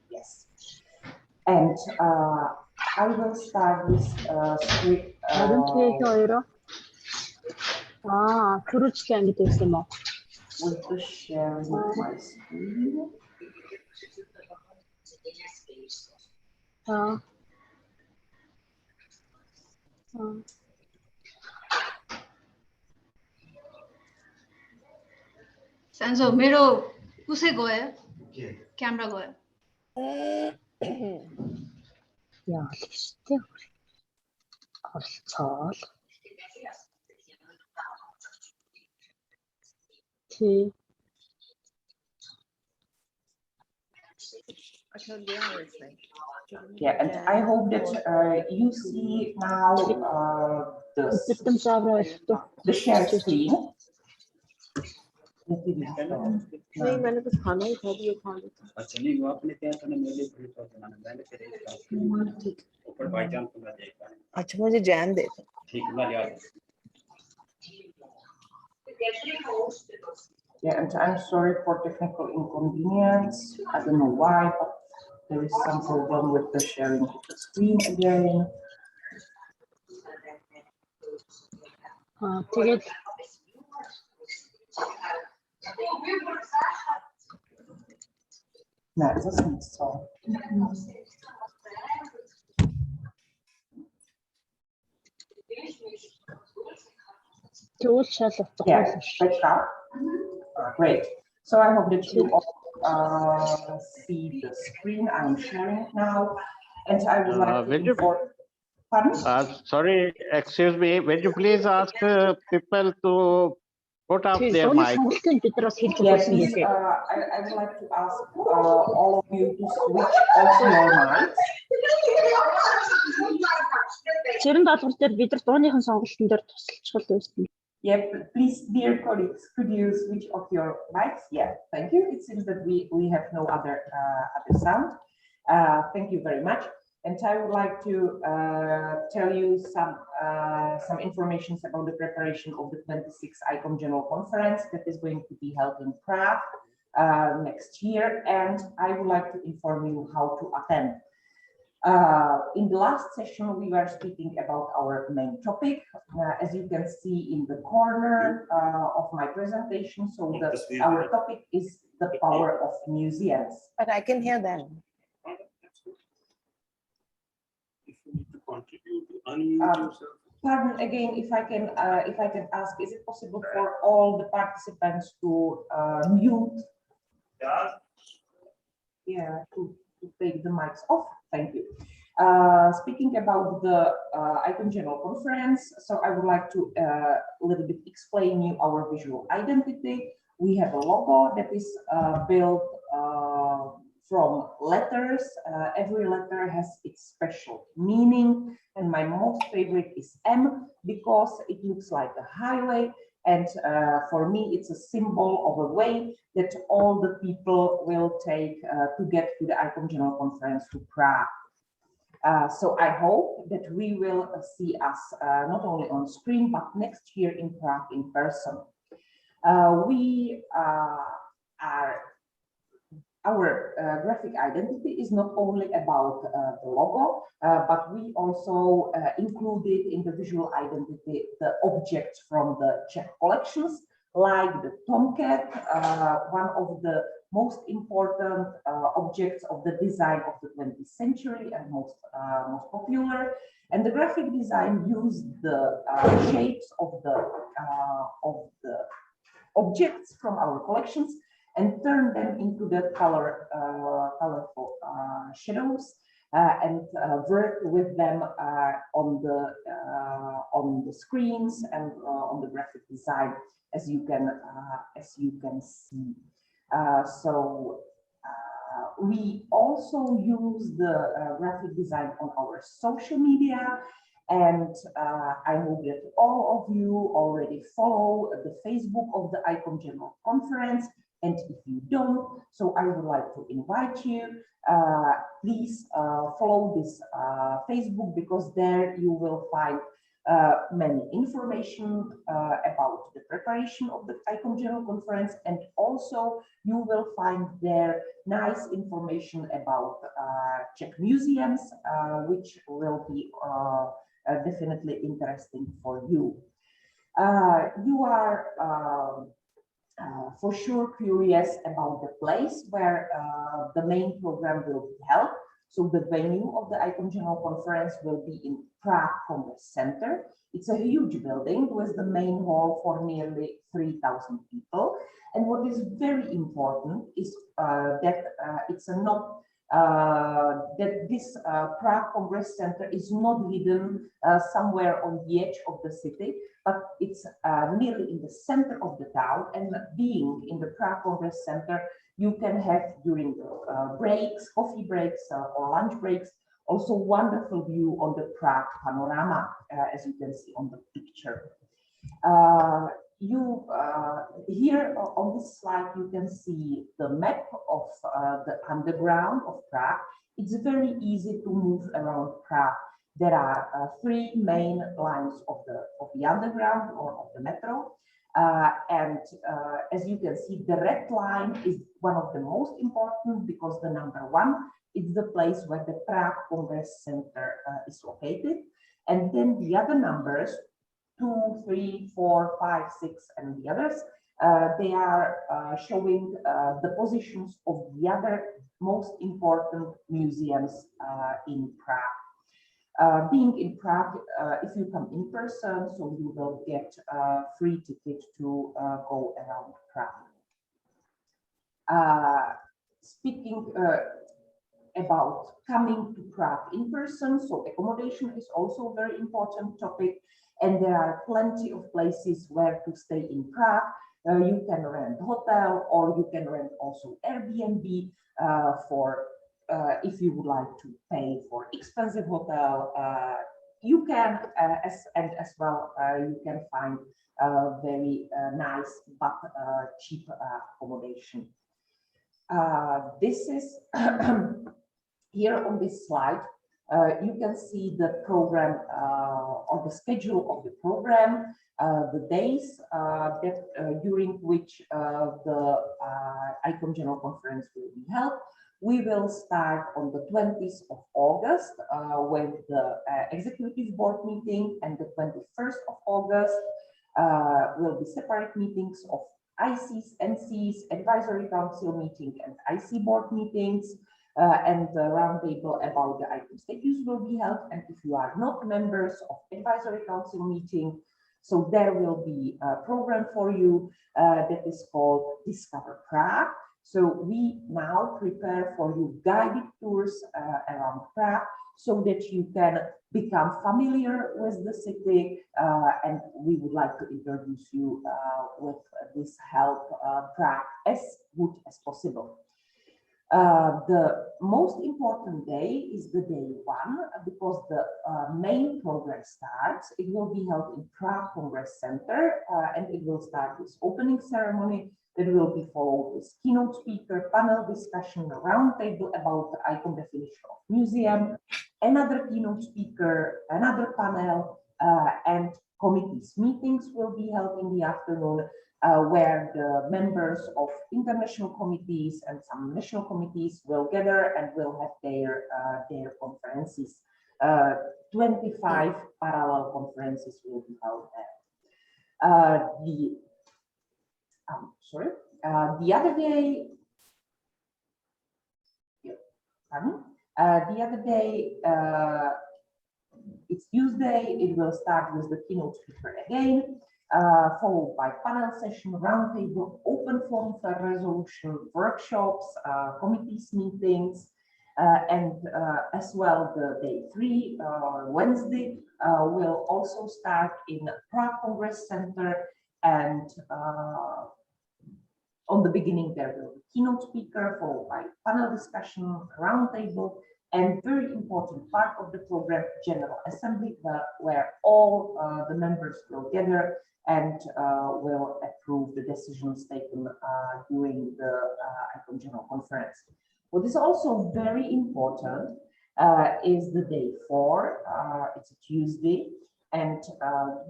Yes. And I will start this script. With the sharing of my screen. Sanzo, मेरो कसै गयो camera गयो Yeah, and I hope that you see now the share screen. नहीं मैंने कुछ खाना ही था भी खा लिया अच्छा नहीं वो अपने ત્યાં તને મેલે ભરી તો મને मैंने तेरे ऊपर बाय चांस पूरा देगा अच्छा मुझे जैम दे दो ठीक है यार Yeah, and I'm sorry for technical inconvenience. I don't know why, but there is some problem with the sharing of the screen again. No, it doesn't solve. Yeah, great. So I hope that you all see the screen I'm sharing now, and I would like to inform. Sorry, excuse me. Will you please ask people to put up their mic? Yeah, please. I would like to ask all of you to switch off your mics. Yeah, please, dear colleagues, could you switch off your mics? Yeah, thank you. It seems that we have no other sound. Thank you very much. And I would like to tell you some information about the preparation of the 26th ICOM General Conference that is going to be held in Prague next year. And I would like to inform you how to attend. In the last session, we were speaking about our main topic, as you can see in the corner of my presentation. So our topic is the power of museums. But I can hear them. Pardon again, if I can ask, is it possible for all the participants to mute? Yeah, to take the mics off. Thank you. Speaking about the ICOM General Conference, so I would like to a little bit explain you our visual identity. We have a logo that is built from letters. Every letter has its special meaning, and my most favorite is M because it looks like a highway, and for me it's a symbol of a way that all the people will take to get to the ICOM General Conference to Prague. So I hope that we will see us not only on screen but next year in Prague in person. Our graphic identity is not only about the logo, but we also included in the visual identity the objects from the Czech collections, like the tomcat, one of the most important objects of the design of the 20th century and most popular. And the graphic design used the shapes of the objects from our collections and turn them into the colorful shadows and work with them on the screens and on the graphic design, as you can see. So we also use the graphic design on our social media, and I hope that all of you already follow the Facebook of the ICOM General Conference. And if you don't, so I would like to invite you, please follow this Facebook, because there you will find many information about the preparation of the ICOM General Conference, and also you will find there nice information about Czech museums, which will be definitely interesting for you. You are for sure curious about the place where the main program will be held. So the venue of the ICOM General Conference will be in Prague Congress Center. It's a huge building with the main hall for nearly 3,000 people. And what is very important is that it's not that this Prague Congress Center is not hidden somewhere on the edge of the city, but it's nearly in the center of the town. And being in the Prague Congress Center, you can have during the breaks, coffee breaks or lunch breaks, also wonderful view on the Prague panorama, as you can see on the picture. Here on this slide, you can see the map of the underground of Prague. It's very easy to move around Prague. There are three main lines of the underground or of the metro. As you can see, the red line is one of the most important because the number 1 is the place where the Prague Congress Center is located. And then the other numbers, 2, 3, 4, 5, 6, and the others, they are showing the positions of the other most important museums in Prague. Being in Prague, if you come in person, so you will get a free ticket to go around Prague. Speaking about coming to Prague in person, so accommodation is also a very important topic, and there are plenty of places where to stay in Prague. You can rent hotel, or you can rent also Airbnb for if you would like to pay for expensive hotel. You can as well you can find very nice but cheap accommodation. This is here on this slide. You can see the program or the schedule of the program, the days during which the ICOM General Conference will be held. We will start on the 20th of August with the Executive Board meeting, and the 21st of August will be separate meetings of ICs, NCs, Advisory Council meeting, and IC Board meetings. And the roundtable about the ICOM status will be held. And if you are not members of Advisory Council meeting, so there will be a program for you that is called Discover Prague. So we now prepare for you guided tours around Prague so that you can become familiar with the city, and we would like to introduce you with this help Prague as good as possible. The most important day is the day 1 because the main program starts. It will be held in Prague Congress Center, and it will start with opening ceremony. That will be followed with keynote speaker, panel discussion, roundtable about the ICOM definition of museum, another keynote speaker, another panel, and committees. Meetings will be held in the afternoon, where the members of international committees and some national committees will gather and will have their conferences. 25 parallel conferences will be held there. The other day, it's Tuesday. It will start with the keynote speaker again, followed by panel session, roundtable, open forum for resolution, workshops, committees meetings, and as well the day 3, Wednesday, will also start in Prague Congress Center, and on the beginning there will be keynote speaker, followed by panel discussion, roundtable, and very important part of the program, General Assembly, where all the members will gather and will approve the decisions taken during the ICOM General Conference. What is also very important is the day 4, it's a Tuesday, And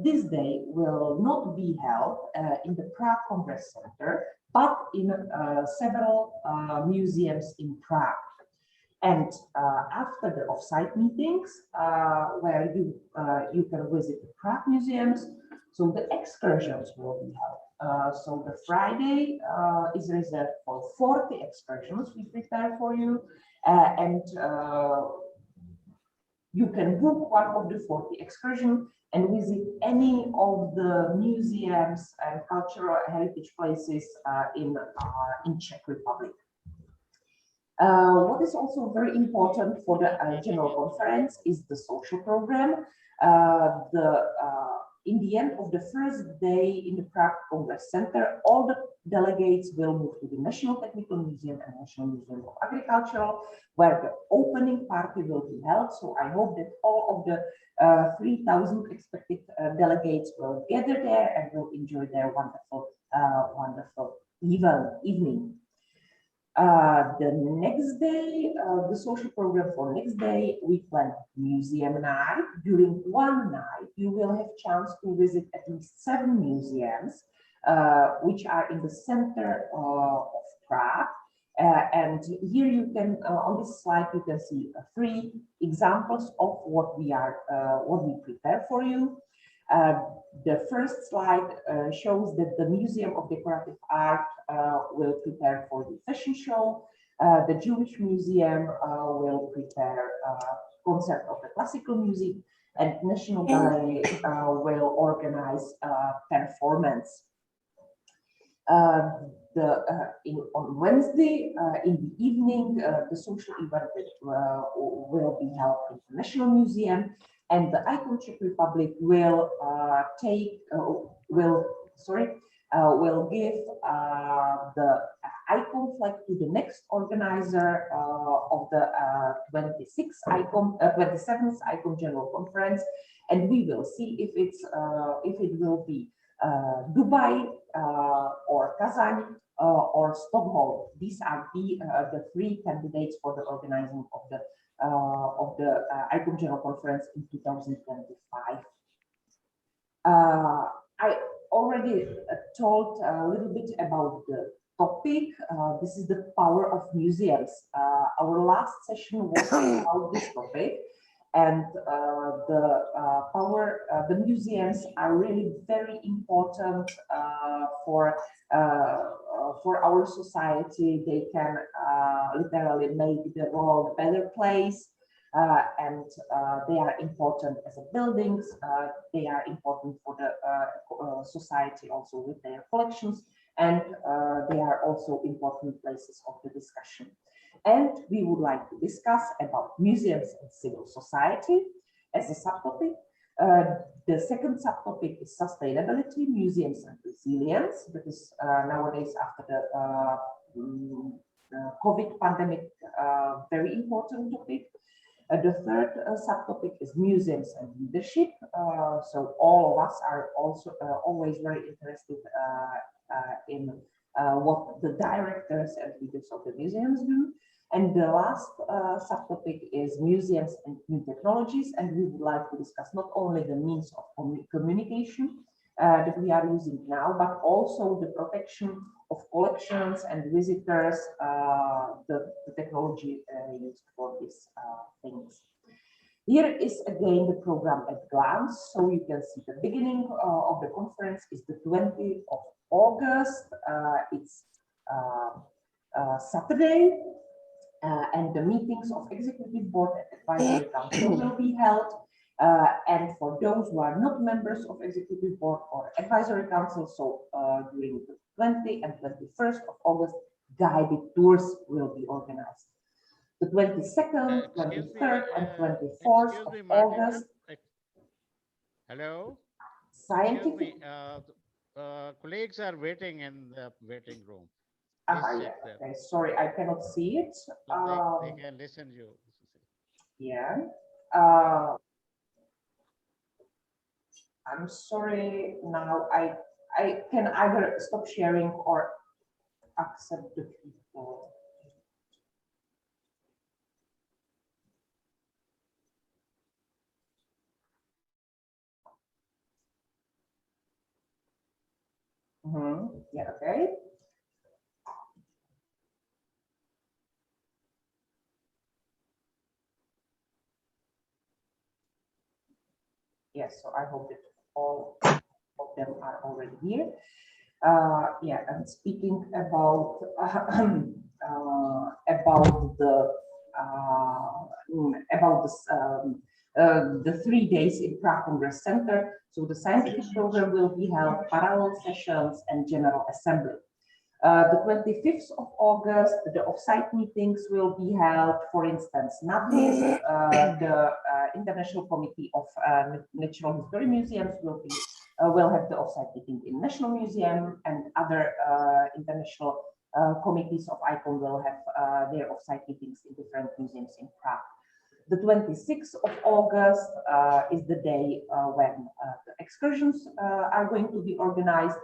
this day will not be held in the Prague Congress Center, but in several museums in Prague. And after the off-site meetings, where you can visit the Prague museums, so the excursions will be held. So the Friday is reserved for 40 excursions we prepare for you, and you can book one of the 40 excursions and visit any of the museums and cultural heritage places in Czech Republic. What is also very important for the general conference is the social program. In the end of the first day in the Prague Congress Center, all the delegates will move to the National Technical Museum and National Museum of Agriculture, where the opening party will be held. So I hope that all of the 3,000 expected delegates will gather there and will enjoy their wonderful evening. The next day, the social program for next day, we plan museum night. During one night, you will have chance to visit at least 7 museums, which are in the center of Prague. And here you can, on this slide, you can see 3 examples of what we prepare for you. The first slide shows that the Museum of Decorative Art will prepare for the fashion show. The Jewish Museum will prepare a concert of the classical music, and National Gallery will organize a performance. On Wednesday in the evening, the social event will be held in the National Museum, and the IVCOM Czech Republic will give the IVCOM flag to the next organizer of the 27th IVCOM General Conference, and we will see if it will be Dubai or Kazan or Stockholm. These are the 3 candidates for the organizing of the IVCOM General Conference in 2025. I already told a little bit about the topic. This is the power of museums. Our last session was about this topic, and the museums are really very important for our society. They can literally make the world a better place, and they are important as a buildings. They are important for the society also with their collections, and they are also important places of the discussion. And we would like to discuss about museums and civil society as a subtopic. The second subtopic is sustainability, museums and resilience, because nowadays after the COVID pandemic, very important topic. The third subtopic is museums and leadership. So all of us are also always very interested in what the directors and leaders of the museums do. And the last subtopic is museums and new technologies. And we would like to discuss not only the means of communication that we are using now, but also the protection of collections and visitors, the technology used for these things. Here is again the program at glance. So you can see the beginning of the conference is the 20th of August. It's Saturday. And the meetings of Executive Board and Advisory Council will be held. And for those who are not members of Executive Board or Advisory Council, so during the 20th and 21st of August, guided tours will be organized. The 22nd, 23rd, and 24th of August. Hello. Scientific. Colleagues are waiting in the waiting room. Yeah. Okay. Sorry, I cannot see it. So they can listen to you. Yeah. I'm sorry. Now I can either stop sharing or accept the people. Yeah, okay. Yes, so I hope that all of them are already here. Yeah, and speaking about the 3 days in Prague Congress Center. So the scientific program will be held parallel sessions and general assembly. The 25th of August, the off-site meetings will be held. For instance, NABMIS, the International Committee of Natural History Museums will have the off-site meeting in National Museum, and other international committees of ICOM will have their off-site meetings in different museums in Prague. The 26th of August is the day when the excursions are going to be organized.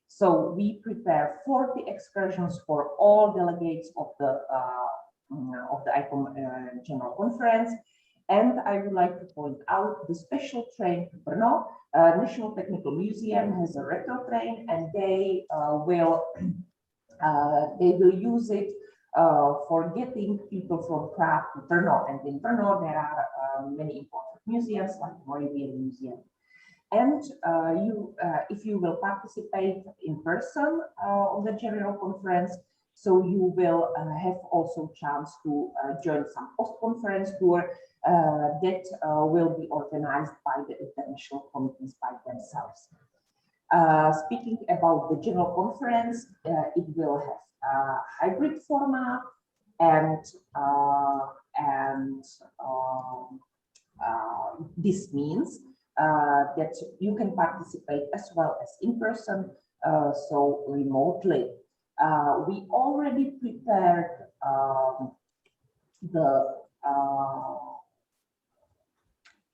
So we prepare 40 excursions for all delegates of the ICOM General Conference. And I would like to point out the special train to Brno. National Technical Museum has a retro train, and they will use it for getting people from Prague to Brno. And in Brno, there are many important museums like Moravian Museum. And if you will participate in person on the General Conference, so you will have also chance to join some post-conference tour that will be organized by the international committees by themselves. Speaking about the General Conference, it will have a hybrid format, and this means that you can participate as well as in person, so remotely. We already prepared the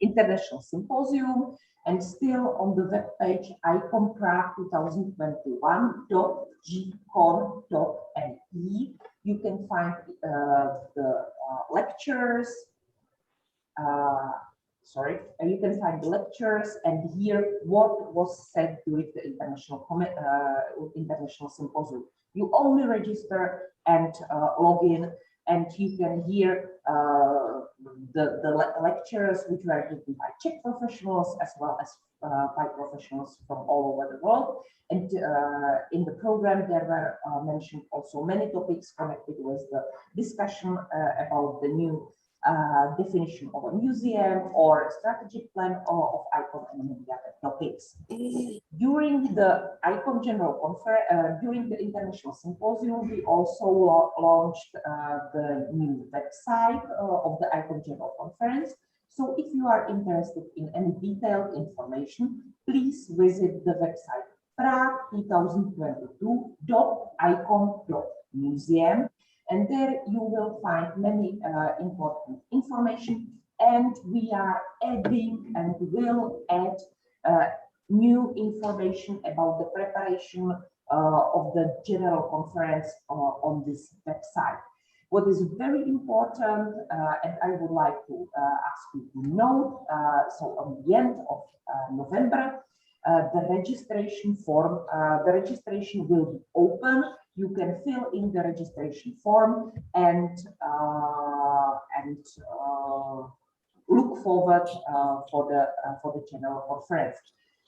international symposium, and still on the web page ICOM-2021.gcon.me you can find the lectures. You can find the lectures and hear what was said during the international symposium. You only register and log in, and you can hear the lectures which were given by Czech professionals as well as by professionals from all over the world. And in the program, there were mentioned also many topics connected with the discussion about the new definition of a museum or strategic plan of ICOM and many other topics. During the ICOM General Conference, during the International Symposium, we also launched the new website of the ICOM General Conference. So if you are interested in any detailed information, please visit the website prague2022.icom.museum. And there you will find many important information, and we are adding and will add new information about the preparation of the General Conference on this website. What is very important, and I would like to ask you to note, so on the end of November, the registration form, the registration will be open. You can fill in the registration form and look forward for the General Conference.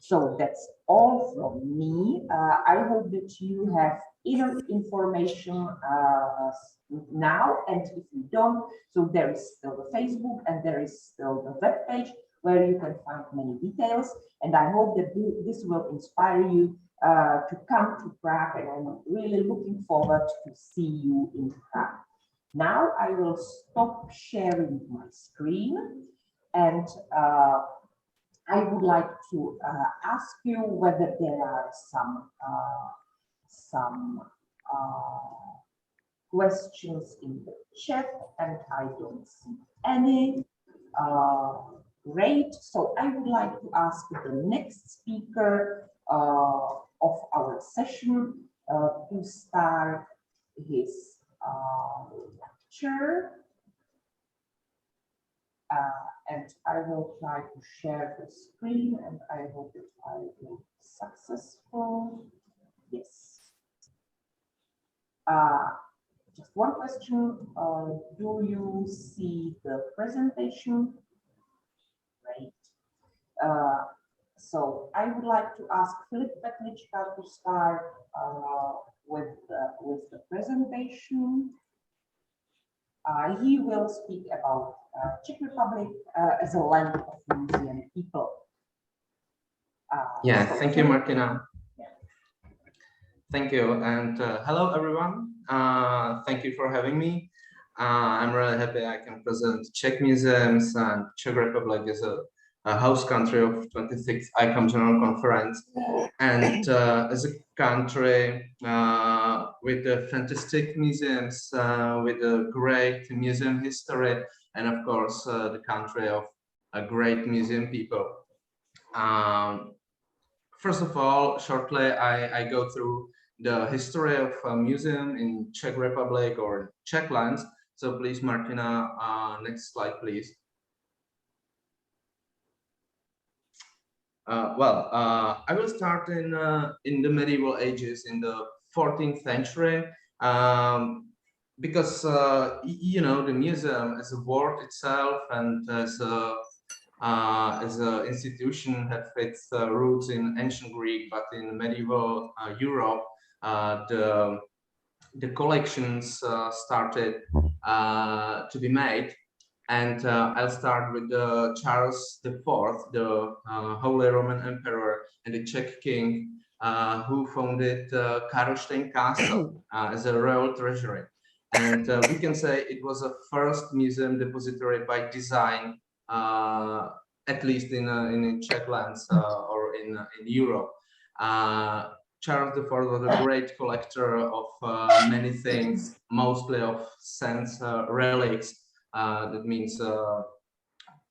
So that's all from me. I hope that you have enough information now, and if you don't, so there is still the Facebook and there is still the web page where you can find many details. And I hope that this will inspire you to come to Prague, and I'm really looking forward to see you in Prague. Now I will stop sharing my screen, and I would like to ask you whether there are some questions in the chat, and I don't see any. Great. So I would like to ask the next speaker of our session to start his lecture. And I will try to share the screen, and I hope that I will be successful. Yes. Just one question. Do you see the presentation? Right. So I would like to ask Filip Petlička to start with the presentation. He will speak about Czech Republic as a land of museum people. Yeah, so thank you, Martina. Yeah. Thank you, and hello, everyone. Thank you for having me. I'm really happy I can present Czech museums, and Czech Republic is a host country of 26th ICOM General Conference, and as a country with fantastic museums, with a great museum history, and of course the country of a great museum people. First of all, shortly, I go through the history of a museum in Czech Republic or Czech lands. So please, Martina, next slide, please. I will start in the medieval ages, in the 14th century, because you know, the museum as a word itself and as an institution had its roots in ancient Greek, but in medieval Europe, the collections started to be made. And I'll start with Charles IV, the Holy Roman Emperor and the Czech king, who founded Karlštejn Castle as a royal treasury. And we can say it was a first museum depository by design, at least in Czech lands or in Europe. Charles IV was a great collector of many things, mostly of saints' relics. That means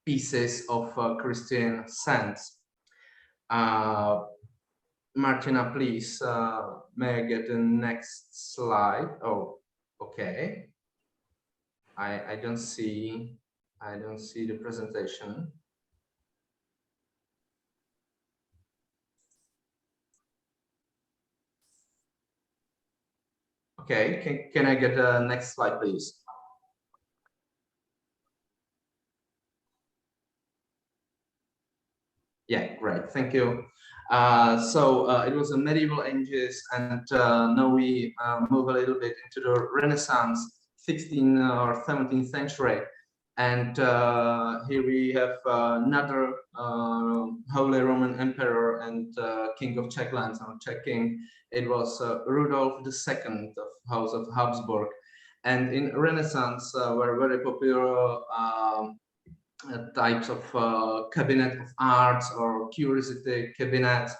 pieces of Christian saints. Martina, please, may I get the next slide? Oh, okay. I don't see the presentation. Okay, can I get the next slide, please? Yeah, great, thank you. It was a medieval ages, and now we move a little bit into the Renaissance, 16th or 17th century. And here we have another Holy Roman Emperor and King of Czech lands, or Czech king. It was Rudolf II of House of Habsburg. And in Renaissance were very popular types of cabinet of arts or curiosity cabinets.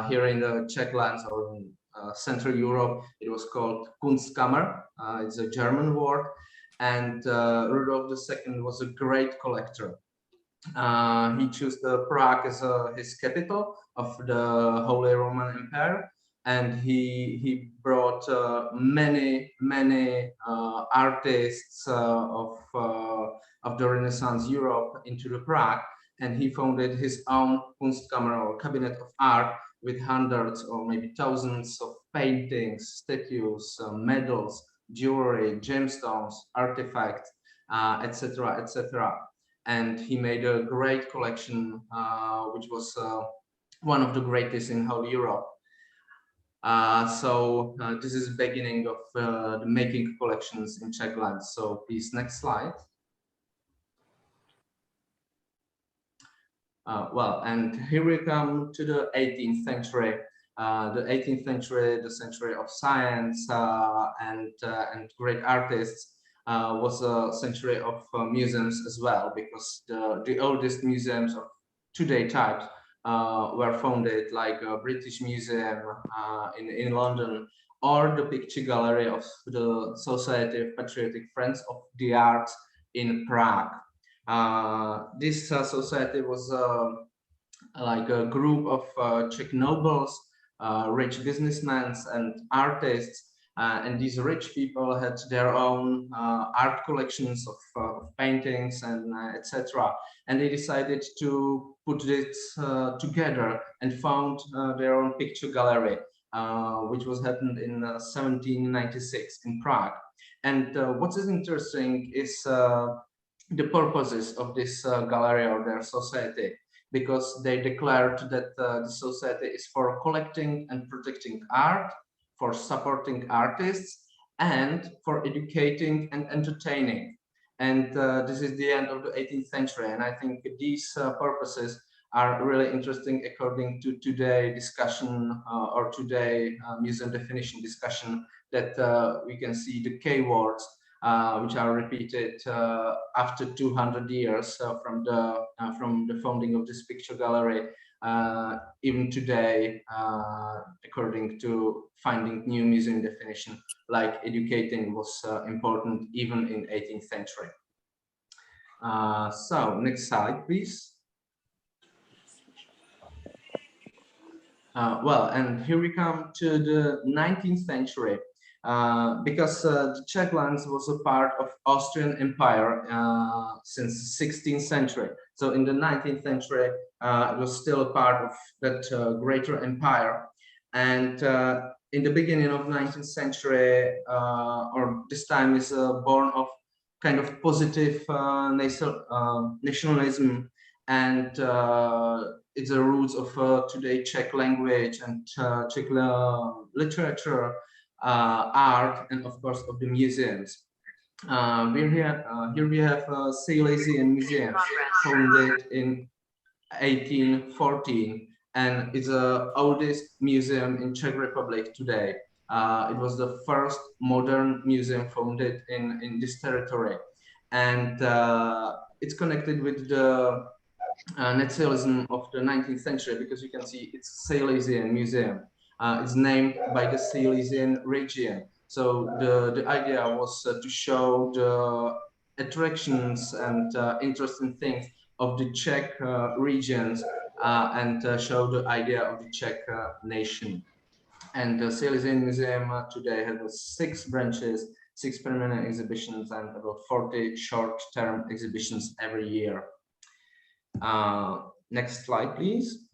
Here in the Czech lands or in Central Europe, it was called Kunstkammer. It's a German word. And Rudolf II was a great collector. He chose Prague as his capital of the Holy Roman Empire, and he brought many artists of the Renaissance Europe into the Prague, and he founded his own Kunstkammer or cabinet of art with hundreds or maybe thousands of paintings, statues, medals, jewelry, gemstones, artifacts, etc., etc. And he made a great collection, which was one of the greatest in whole Europe. This is the beginning of the making collections in Czech lands. So please, next slide. And here we come to the 18th century. The 18th century, the century of science and great artists, was a century of museums as well, because the oldest museums of today types were founded, like a British Museum in London, or the picture gallery of the Society of Patriotic Friends of the Arts in Prague. This society was like a group of Czech nobles, rich businessmen and artists, and these rich people had their own art collections of paintings and etc. And they decided to put this together and found their own picture gallery. which was happened in 1796 in Prague. And what is interesting is the purposes of this gallery or their society, because they declared that the society is for collecting and protecting art, for supporting artists, and for educating and entertaining. And this is the end of the 18th century. And I think these purposes are really interesting according to today discussion or today museum definition discussion, that we can see the keywords which are repeated after 200 years from the founding of this picture gallery. Even today, according to finding new museum definition, like educating was important even in 18th century. So next slide, please. Well, and here we come to the 19th century, because the Czech lands was a part of Austrian Empire since the 16th century. So in the 19th century, it was still a part of that greater empire. And in the beginning of 19th century, or this time is born of kind of positive nationalism, and it's the roots of today Czech language and Czech literature, art, and of course of the museums. Here we have a Silesian Museum founded in 1814, and it's the oldest museum in Czech Republic today. It was the first modern museum founded in this territory, and it's connected with the nationalism of the 19th century, because you can see it's Silesian Museum. It's named by the Silesian region. So the idea was to show the attractions and interesting things of the Czech regions and show the idea of the Czech nation. And the Silesian Museum today has 6 branches, 6 permanent exhibitions, and about 40 short-term exhibitions every year. Next slide, please.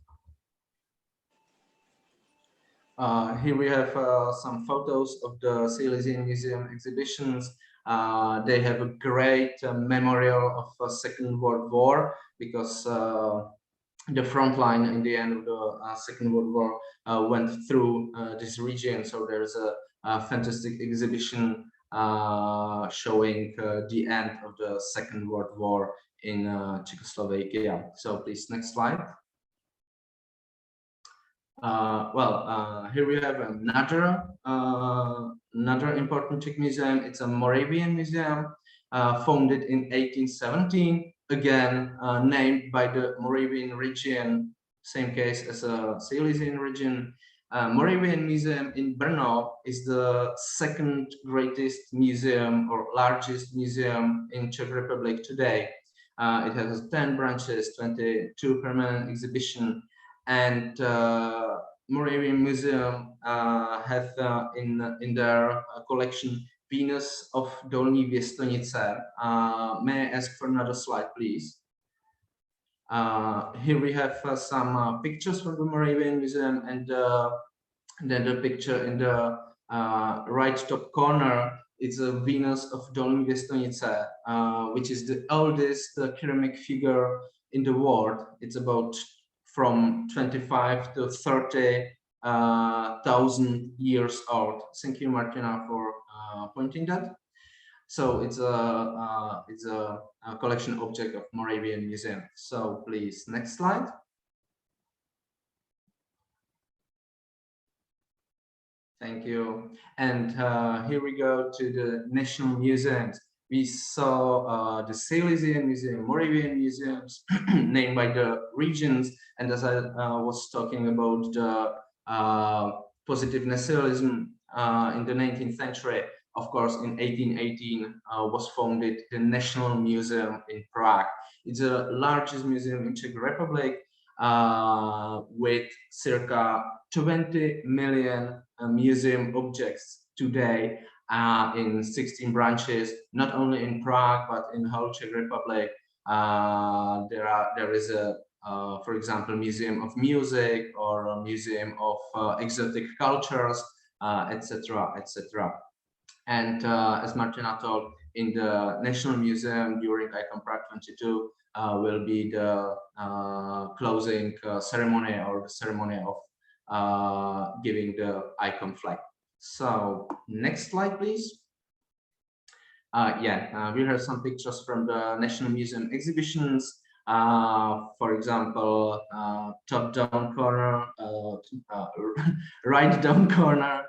Here we have some photos of the Silesian Museum exhibitions. They have a great memorial of Second World War, because the front line in the end of the Second World War went through this region. So there's a fantastic exhibition showing the end of the Second World War in Czechoslovakia. So please, next slide. Here we have another important Czech museum. It's a Moravian Museum, founded in 1817, again named by the Moravian region, same case as a Silesian region. Moravian Museum in Brno is the second greatest museum or largest museum in Czech Republic today. It has 10 branches, 22 permanent exhibition, and Moravian Museum have in their collection Venus of Dolní Věstonice. May I ask for another slide, please? Here we have some pictures from the Moravian Museum, and then the picture in the right top corner, it's a Venus of Dolní Věstonice, which is the oldest ceramic figure in the world. It's about from 25 to 30,000 years old. Thank you, Martina, for pointing that. So it's a collection object of Moravian Museum. So please, next slide. Thank you. And here we go to the national museums. We saw the Silesian Museum, Moravian museums, named by the regions. And as I was talking about the positive nationalism in the 19th century, of course, in 1818 was founded the National Museum in Prague. It's the largest museum in Czech Republic with circa 20 million museum objects today in 16 branches, not only in Prague, but in whole Czech Republic. There is a for example, Museum of Music or a Museum of Exotic Cultures, etc., etc. And as Martina told, in the National Museum during ICOM Prague 22 will be the closing ceremony, or the ceremony of giving the ICOM flag. So next slide, please. We have some pictures from the National Museum exhibitions. For example, top down corner, right down corner,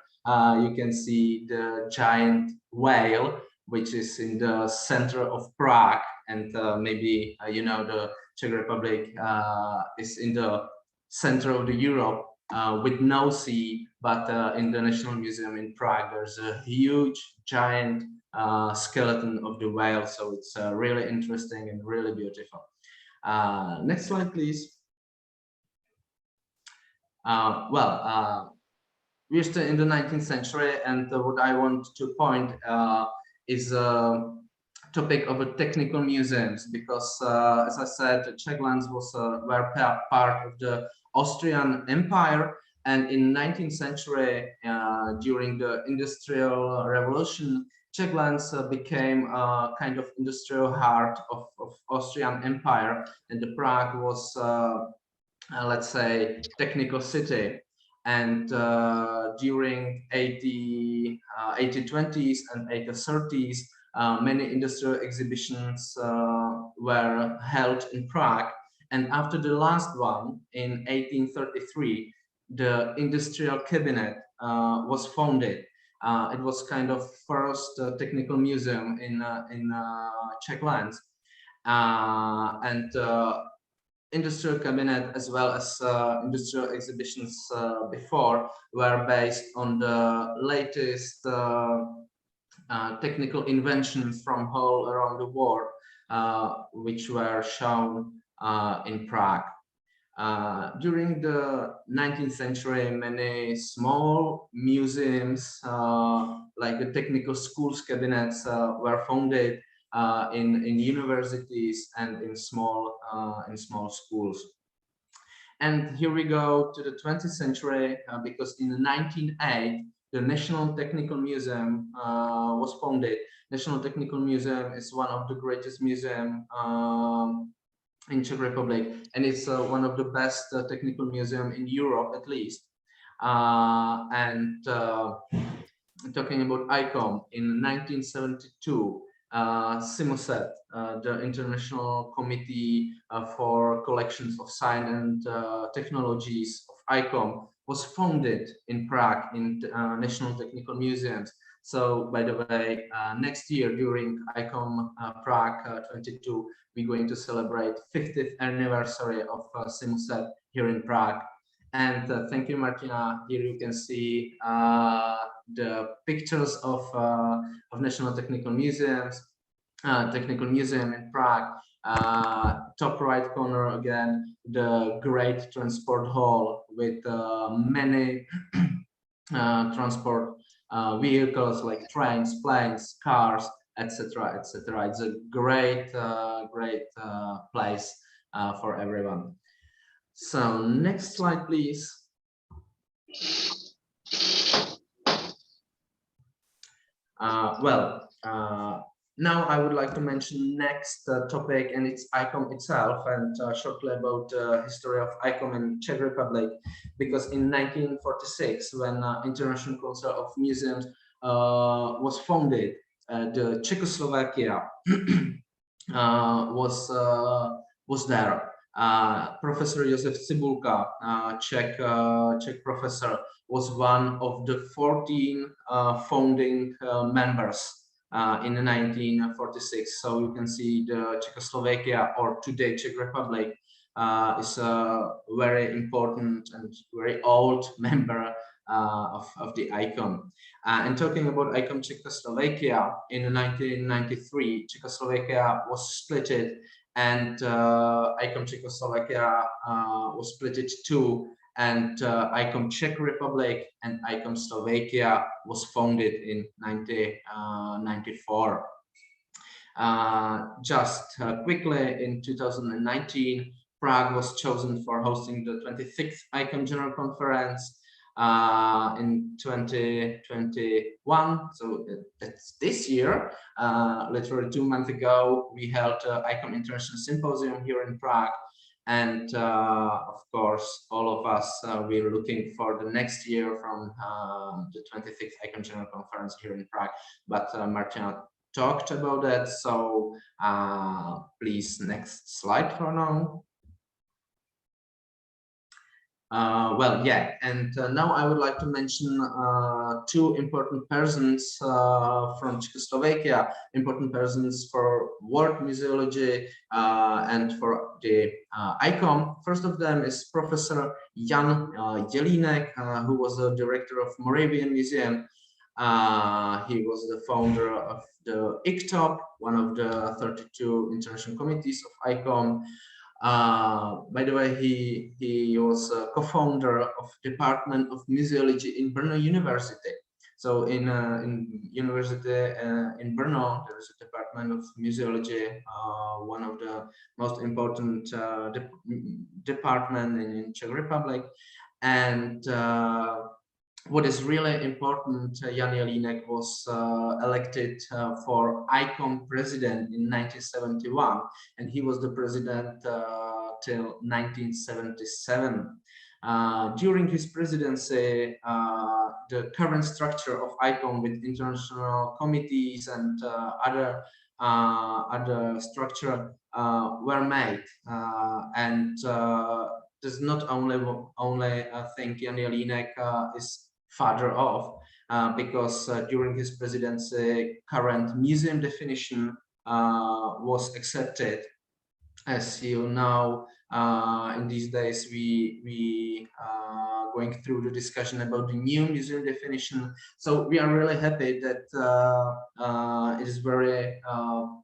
you can see the giant whale, which is in the center of Prague. And maybe, you know, the Czech Republic is in the center of the Europe with no sea, but in the National Museum in Prague, there's a huge, giant skeleton of the whale. So it's really interesting and really beautiful. Next slide, please. We're still in the 19th century, and what I want to point is a topic of technical museums, because as I said, the Czech lands were part of the Austrian Empire, and in 19th century, during the Industrial Revolution, Czech lands became a kind of industrial heart of Austrian Empire, and the Prague was, let's say, technical city. And during 8020s and 8030s, many industrial exhibitions were held in Prague. And after the last one in 1833, the Industrial Cabinet was founded. It was kind of first technical museum in Czech lands, and Industrial Cabinet, as well as industrial exhibitions before, were based on the latest technical inventions from all around the world, which were shown in Prague. During the 19th century, many small museums, like the technical schools cabinets, were founded in universities and in small schools. And here we go to the 20th century, because in 1908, the National Technical Museum was founded. National Technical Museum is one of the greatest museums in Czech Republic, and it's one of the best technical museum in Europe, at least. And talking about ICOM, in 1972, CIMOSET, the International Committee for Collections of Science and Technologies of ICOM, was founded in Prague in National Technical Museums. So, by the way, next year during ICOM Prague 22, we're going to celebrate 50th anniversary of CIMOSET here in Prague. And thank you, Martina. Here you can see the pictures of National Technical Museums, Technical Museum in Prague. Top right corner again, the great transport hall with many transport vehicles like trains, planes, cars, etc., etc. It's a great, great place for everyone. So next slide, please. Now I would like to mention next topic, and it's ICOM itself, and shortly about the history of ICOM in Czech Republic, because in 1946, when International Council of Museums was founded, the Czechoslovakia was there. Professor Josef Cibulka, Czech professor, was one of the 14 founding members in 1946. So you can see the Czechoslovakia, or today Czech Republic, is a very important and very old member of the ICOM. And talking about ICOM Czechoslovakia, in 1993, Czechoslovakia was splitted, and ICOM Czechoslovakia was split too, and ICOM Czech Republic and ICOM Slovakia was founded in 1994. Just quickly, in 2019, Prague was chosen for hosting the 26th ICOM General Conference in 2021. So it's this year. Literally 2 months ago, we held ICOM International Symposium here in Prague. And of course, all of us, we're looking for the next year from the 26th ICOM General Conference here in Prague. But Martina talked about that. So please, next slide for now. Well, yeah, and now I would like to mention 2 important persons from Czechoslovakia, important persons for world museology and for the ICOM. First of them is Professor Jan Jelinek, who was the director of Moravian Museum. He was the founder of the ICTOP, one of the 32 international committees of ICOM. By the way, he was a co-founder of Department of Museology in Brno University. So in university in Brno, there is a Department of Museology, one of the most important department in Czech Republic. And what is really important, Jan Jelinek was elected for ICOM president in 1971, and he was the president till 1977. During his presidency, the current structure of ICOM with international committees and other structure were made, and there's not only I think Jan Jelinek is father of, because during his presidency, current museum definition was accepted. As you know, in these days, we going through the discussion about the new museum definition. So we are really happy that it is very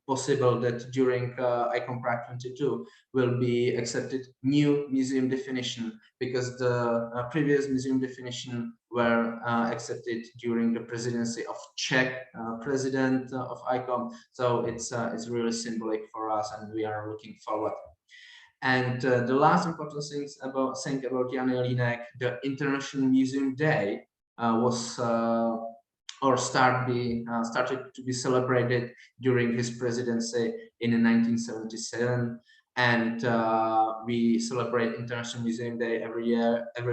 possible that during ICOM Prague 22 will be accepted new museum definition, because the previous museum definition were accepted during the presidency of Czech president of ICOM. So it's really symbolic for us, and we are looking forward. And the last important thing about Jan Jelinek, the International Museum Day was started to be celebrated during his presidency in 1977, and we celebrate International Museum Day every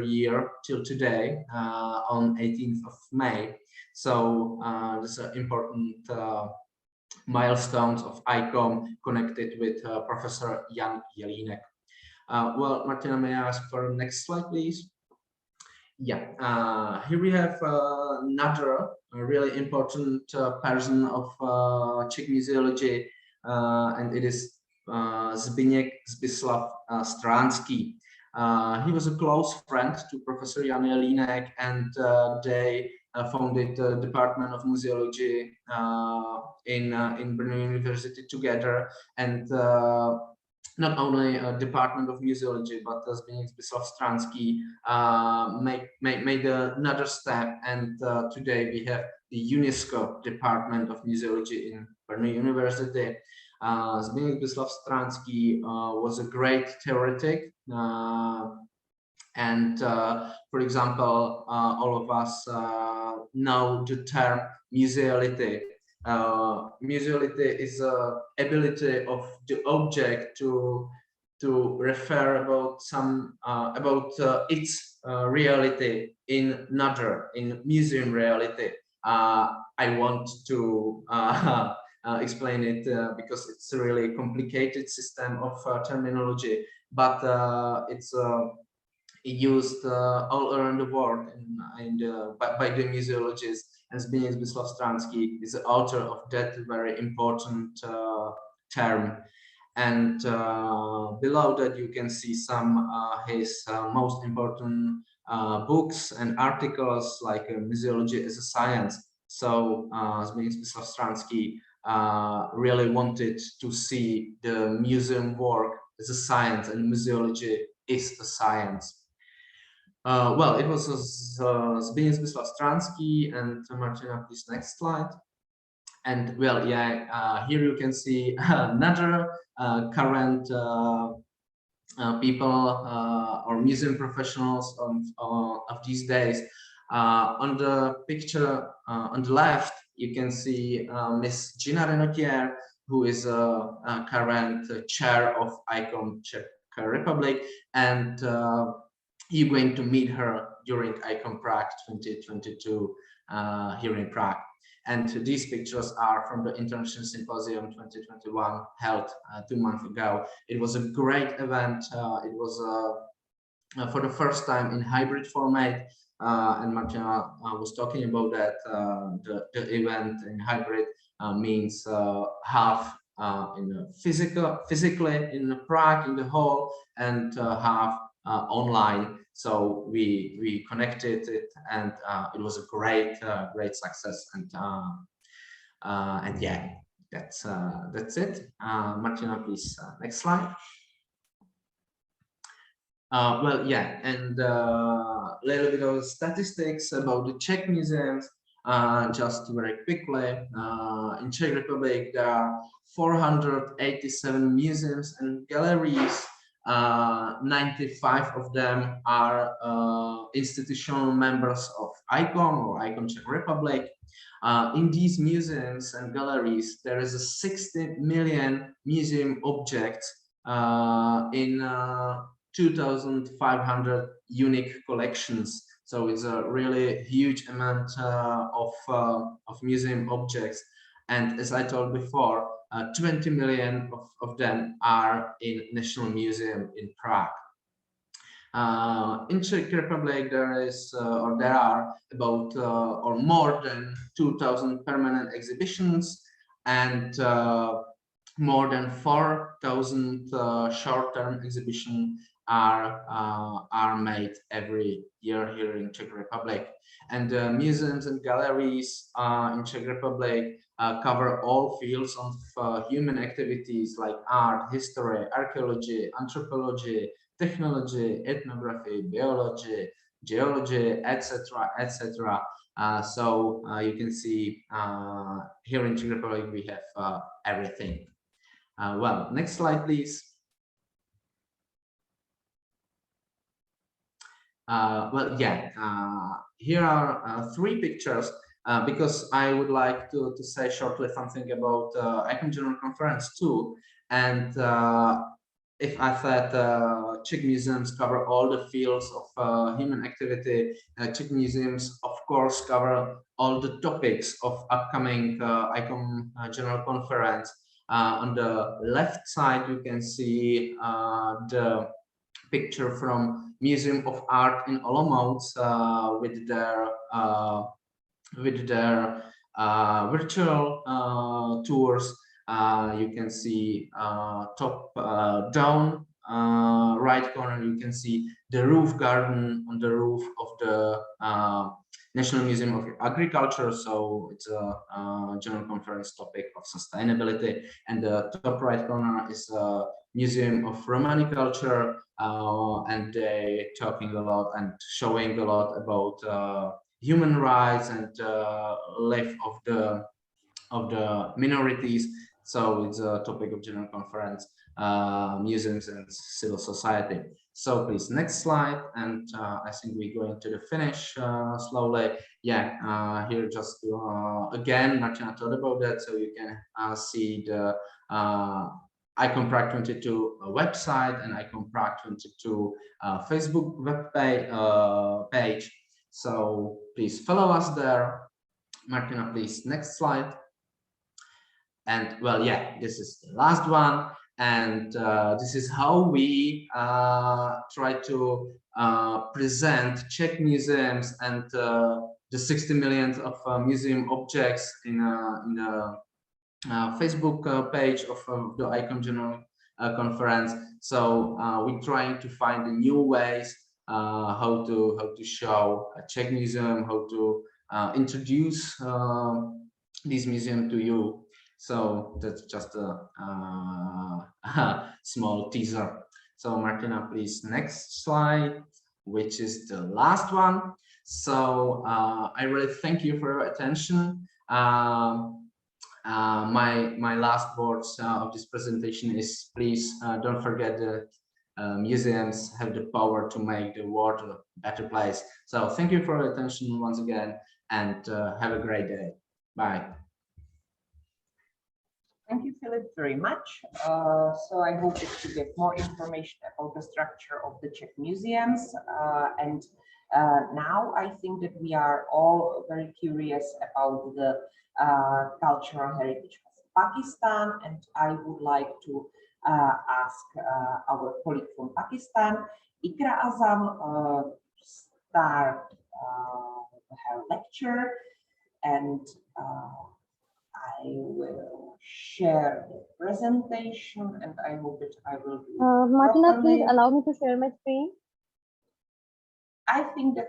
year till today on 18th of May. So this is an important milestones of ICOM connected with Professor Jan Jelinek. Well, Martina, may I ask for the next slide, please? Yeah, here we have another really important person of Czech museology, and it is Zbigněk Zbislav Stránký. He was a close friend to Professor Jan Jelinek, and they founded the Department of Museology in Brno University together, and not only a Department of Museology, but Zbigněk Zbislav Stránký made another step, and today we have the Unesco Department of Museology in Brno University. Zbigněk Zbislav Stránký was a great theoretic, and for example, all of us know the term museality. Museality is the ability of the object to refer about some its reality in museum reality. I want to explain it because it's a really complicated system of terminology, but it's used all around the world by the museologists, and Zbigněk Zbislav Stránký is the author of that very important term. And below that you can see some his most important books and articles, like Museology as a Science. So Zbigněk Zbislav Stránký really wanted to see the museum work as a science, and museology is a science. Well, it was Zbigněk Zbislav Stránký, and Martina, please, next slide. And well, yeah, here you can see another current people or museum professionals of these days. On the picture on the left, you can see Miss Gina Renotier, who is a current chair of ICOM Czech Republic, and you're going to meet her during ICOM Prague 2022 here in Prague. And these pictures are from the International Symposium 2021 held 2 months ago. It was a great event. It was for the first time in hybrid format, and Martina was talking about that. The event in hybrid means half physically in Prague in the hall, and half online. So we connected it, and it was a great success. And yeah, that's it. Martina, please, next slide. Well, yeah, and a little bit of statistics about the Czech museums. Just very quickly, in Czech Republic there are 487 museums and galleries. 95 of them are institutional members of ICOM or ICOM Czech Republic. In these museums and galleries, there is a 60 million museum objects in 2,500 unique collections. So it's a really huge amount of museum objects. And as I told before, 20 million of them are in National Museum in Prague. In Czech Republic, there are about or more than 2,000 permanent exhibitions, and more than 4,000 short-term exhibitions are made every year here in Czech Republic. And museums and galleries in Czech Republic cover all fields of human activities like art, history, archaeology, anthropology, technology, ethnography, biology, geology, etc., etc. So you can see here in Czech Republic we have everything. Well, next slide, please. Well, yeah, here are 3 pictures because I would like to say shortly something about ICOM General Conference too. And if I thought Czech museums cover all the fields of human activity, Czech museums, of course, cover all the topics of upcoming ICOM General Conference. On the left side, you can see the picture from Museum of Art in Olomouc with their virtual tours. You can see top down right corner, you can see the roof garden on the roof of the National Museum of Agriculture. So it's a general conference topic of sustainability. And the top right corner is a Museum of Romani Culture, and they talking a lot and showing a lot about human rights and life of the minorities. So it's a topic of general conference, museums and civil society. So please, next slide. And I think we're going to the finish slowly. Yeah, here just again, Martina told about that. So you can see the ICOM Prague 22 website and ICOM Prague 22 Facebook web page. So please follow us there. Martina, please, next slide. And well, yeah, this is the last one. And this is how we try to present Czech museums and the 60 million of museum objects in a Facebook page of the ICOM General Conference. So we're trying to find the new ways how to show a Czech museum, how to introduce this museum to you. So that's just a small teaser. So Martina, please, next slide, which is the last one. So I really thank you for your attention. My last words of this presentation is, please don't forget that museums have the power to make the world a better place. So thank you for your attention once again, and have a great day. Bye. Thank you, Philip, very much. So I hope that you get more information about the structure of the Czech museums. And now I think that we are all very curious about the cultural heritage of Pakistan. And I would like to ask our colleague from Pakistan, Ikra Azam, start her lecture. And I will share the presentation, and I hope that I will do Martina, please allow me to share my screen. I think that,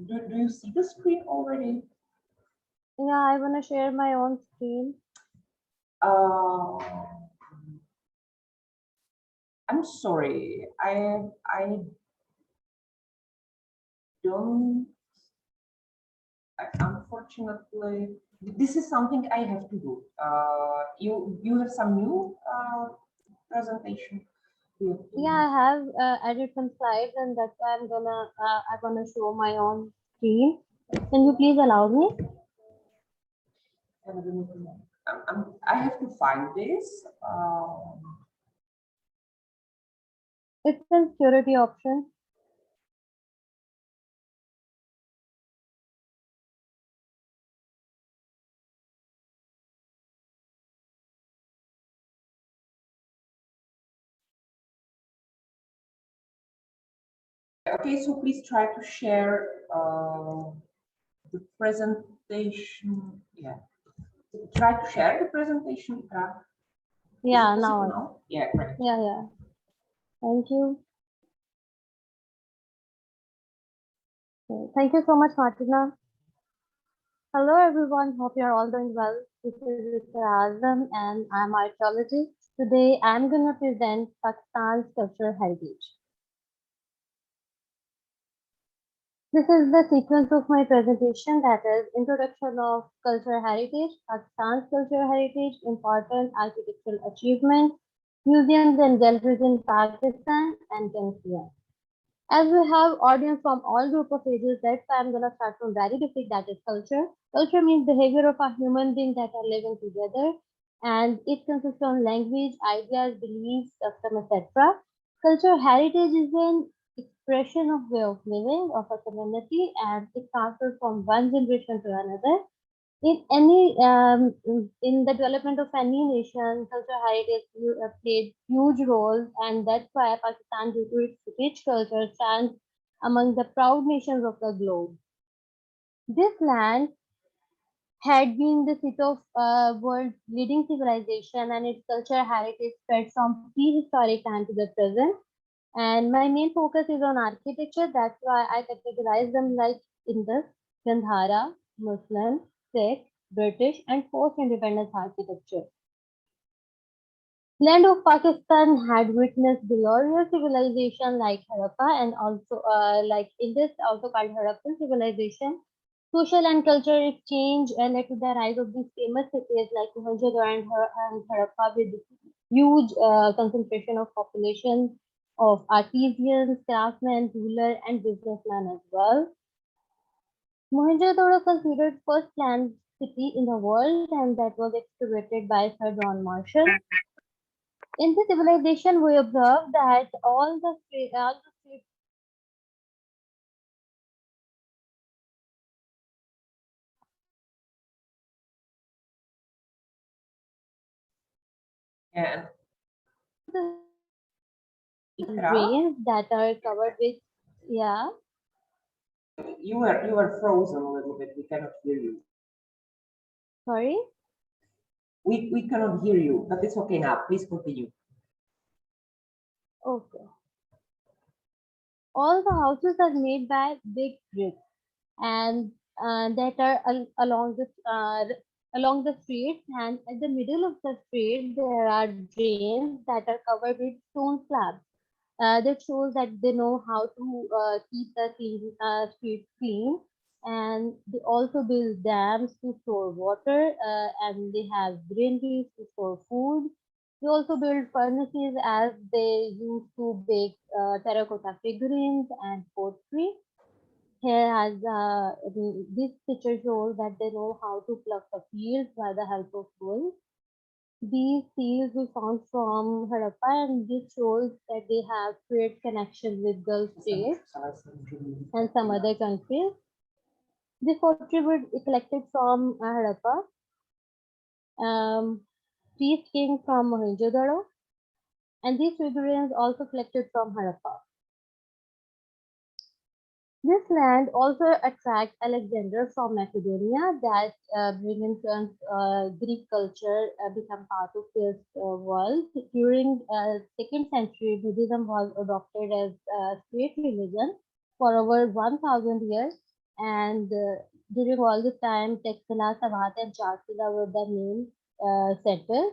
do you see the screen already? Yeah, I want to share my own screen. I'm sorry, I don't, unfortunately, this is something I have to do. You have some new presentation? Yeah, I have added some slides, and that's why I'm gonna show my own screen. Can you please allow me? I have to find this. It's in security option. Okay, so please try to share the presentation. Yeah, try to share the presentation. Yeah, now. Yeah, great. Yeah. Thank you. Thank you so much, Martina. Hello, everyone. Hope you're all doing well. This is Azam, and I'm archaeologist. Today, I'm going to present Pakistan's cultural heritage. This is the sequence of my presentation, that is introduction of cultural heritage, Pakistan's cultural heritage, important architectural achievements, museums and galleries in Pakistan, and Tanzania. As we have audience from all group of ages, that's why I'm going to start from very basic, that is culture. Culture means behavior of a human being that are living together, and it consists of language, ideas, beliefs, custom, etc. Cultural heritage is an expression of way of living of a community, and it transfers from one generation to another. In the development of any nation, cultural heritage played huge roles, and that's why Pakistan, due to its rich culture, stands among the proud nations of the globe. This land had been the seat of world's leading civilization, and its cultural heritage spread from prehistoric time to the present. And my main focus is on architecture. That's why I categorize them like Indus, Gandhara, Muslim, Czech, British, and post-independence architecture. Land of Pakistan had witnessed glorious civilization like Harappa, and also like Indus, also called Harappan civilization. Social and cultural exchange led to the rise of these famous cities like Mohenjo-daro and Harappa, with huge concentration of population of artisans, craftsmen, rulers, and businessmen as well. Mohenjo-daro considered first planned city in the world, and that was excavated by Sir John Marshall. In this civilization, we observe that all the streets And drains that are covered with, yeah. You were frozen a little bit. We cannot hear you. Sorry. We cannot hear you, but it's okay now. Please continue. Okay. All the houses are made by big bricks, and that are along the streets, and at the middle of the street there are drains that are covered with stone slabs. That shows that they know how to keep the streets clean, and they also build dams to store water, and they have granaries to store food. They also built furnaces as they used to bake terracotta figurines and pottery. Here has this picture shows that they know how to pluck the fields by the help of bulls. These seals we found from Harappa, and this shows that they have trade connections with Gulf states and some other countries. This pottery was collected from Harappa. Priest came from Mohenjo-daro, and these figurines also collected from Harappa. This land also attracts Alexander from Macedonia that bring influence Greek culture become part of this world. During 2nd century, Buddhism was adopted as state religion for over 1000 years, and during all this time, Texila, Savat and Chartila were the main centers.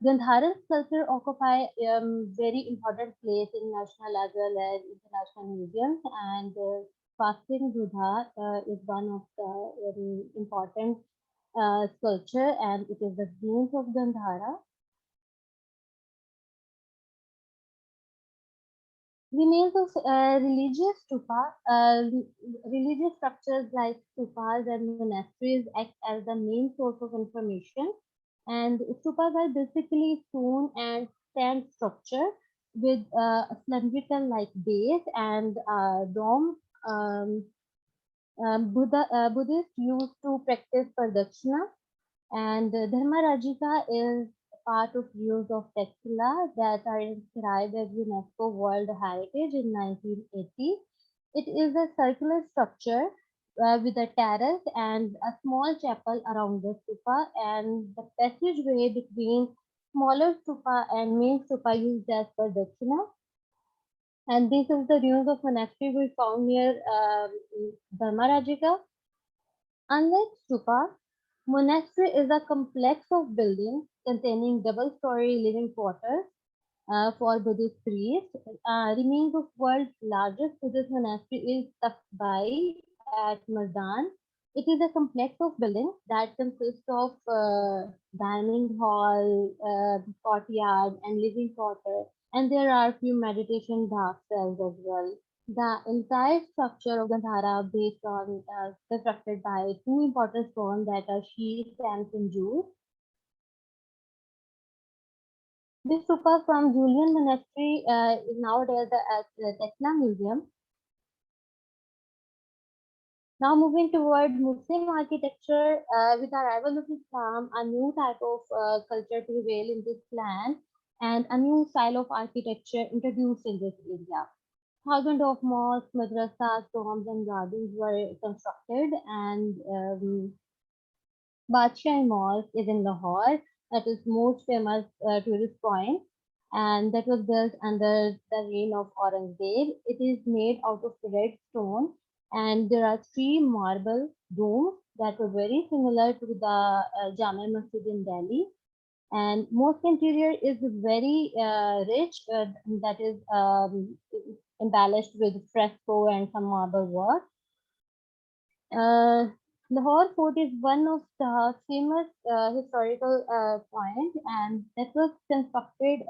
Gandhara's culture occupy very important place in national as well as international museums, and fasting Buddha is one of the very important sculpture, and it is the ruins of Gandhara. Remains of religious stupa, religious structures like stupas and monasteries act as the main source of information. And stupas are basically stone and sand structure with a cylindrical like base and dome. Buddhists used to practice pradakshina, and Dharma Rajika is part of views of Texila that are inscribed as UNESCO World Heritage in 1980. It is a circular structure with a terrace and a small chapel around the stupa, and the passageway between smaller stupa and main stupa used as pradakshina. And this is the ruins of monastery we found near Dharma Rajika. Unlike stupa, monastery is a complex of buildings containing double-story living quarters for Buddhist priests. Remains of world's largest Buddhist monastery is Takbai at Mardan. It is a complex of buildings that consists of dining hall, courtyard, and living quarter. And there are few meditation dark cells as well. The entire structure of Gandhara based on constructed by two important stones that are Sheesh and Sanju. This stupa from Julian Monastery is nowadays at the Ssl Museum. Now moving toward Muslim architecture, with the arrival of Islam, a new type of culture prevailed in this land, and a new style of architecture introduced in this area. Thousands of mosques, madrasas, tombs, and gardens were constructed, and Badshah Mosque is in Lahore. That is most famous tourist point, and that was built under the reign of Aurangzeb. It is made out of red stone, and there are three marble domes that were very similar to the Jama Masjid in Delhi. And most interior is very rich, that is embellished with fresco and some marble work. Lahore Fort is one of the famous historical points, and that was constructed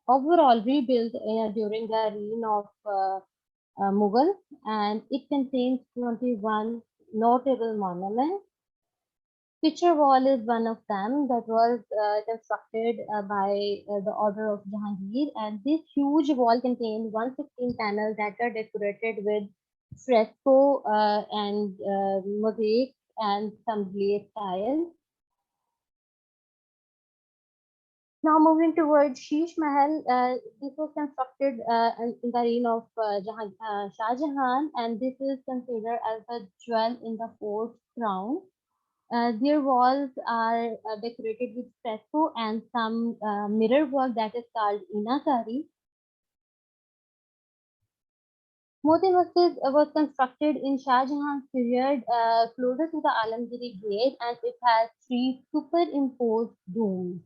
overall rebuilt during the reign of Mughal, and it contains 21 notable monuments. Picture wall is one of them that was constructed by the order of Jahangir, and this huge wall contains 116 panels that are decorated with fresco and mosaic and some glazed tiles. Now moving towards Sheesh Mahal, this was constructed in the reign of Shah Jahan, and this is considered as the jewel in the fourth crown. Their walls are decorated with fresco and some mirror work that is called inakari. Moti Masjid was constructed in Shah Jahan's period closer to the Alamgiri Gate, and it has three superimposed domes.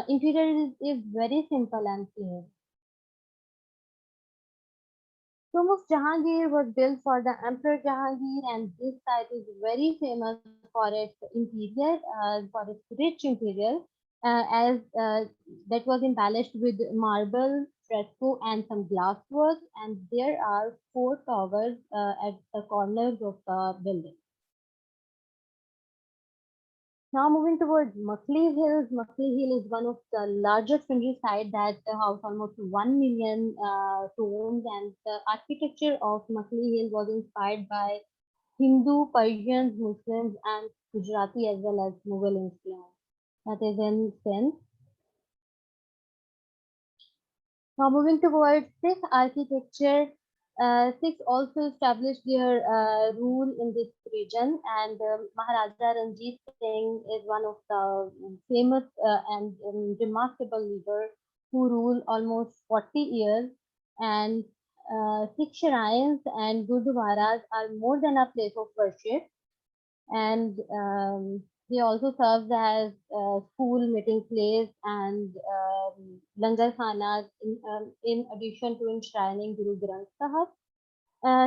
Interior is very simple and plain. Tomb of Jahangir was built for the Emperor Jahangir, and this site is very famous for its interior, for its rich interior, as that was embellished with marble, fresco, and some glass work. And there are 4 towers at the corners of the building. Now moving towards Makli Hills. Makli Hill is one of the largest funerary sites that house almost 1 million tombs, and the architecture of Makli Hill was inspired by Hindu, Persians, Muslims, and Gujarati as well as Mughal influence. That is in Sindh. Now moving towards Sikh architecture, Sikhs also established their rule in this region, and Maharaja Ranjit Singh is one of the famous and remarkable leader who ruled almost 40 years. And Sikh shrines and gurdwaras are more than a place of worship, and they also serve as school meeting place and langar khanas in addition to enshrining Guru Granth Sahib.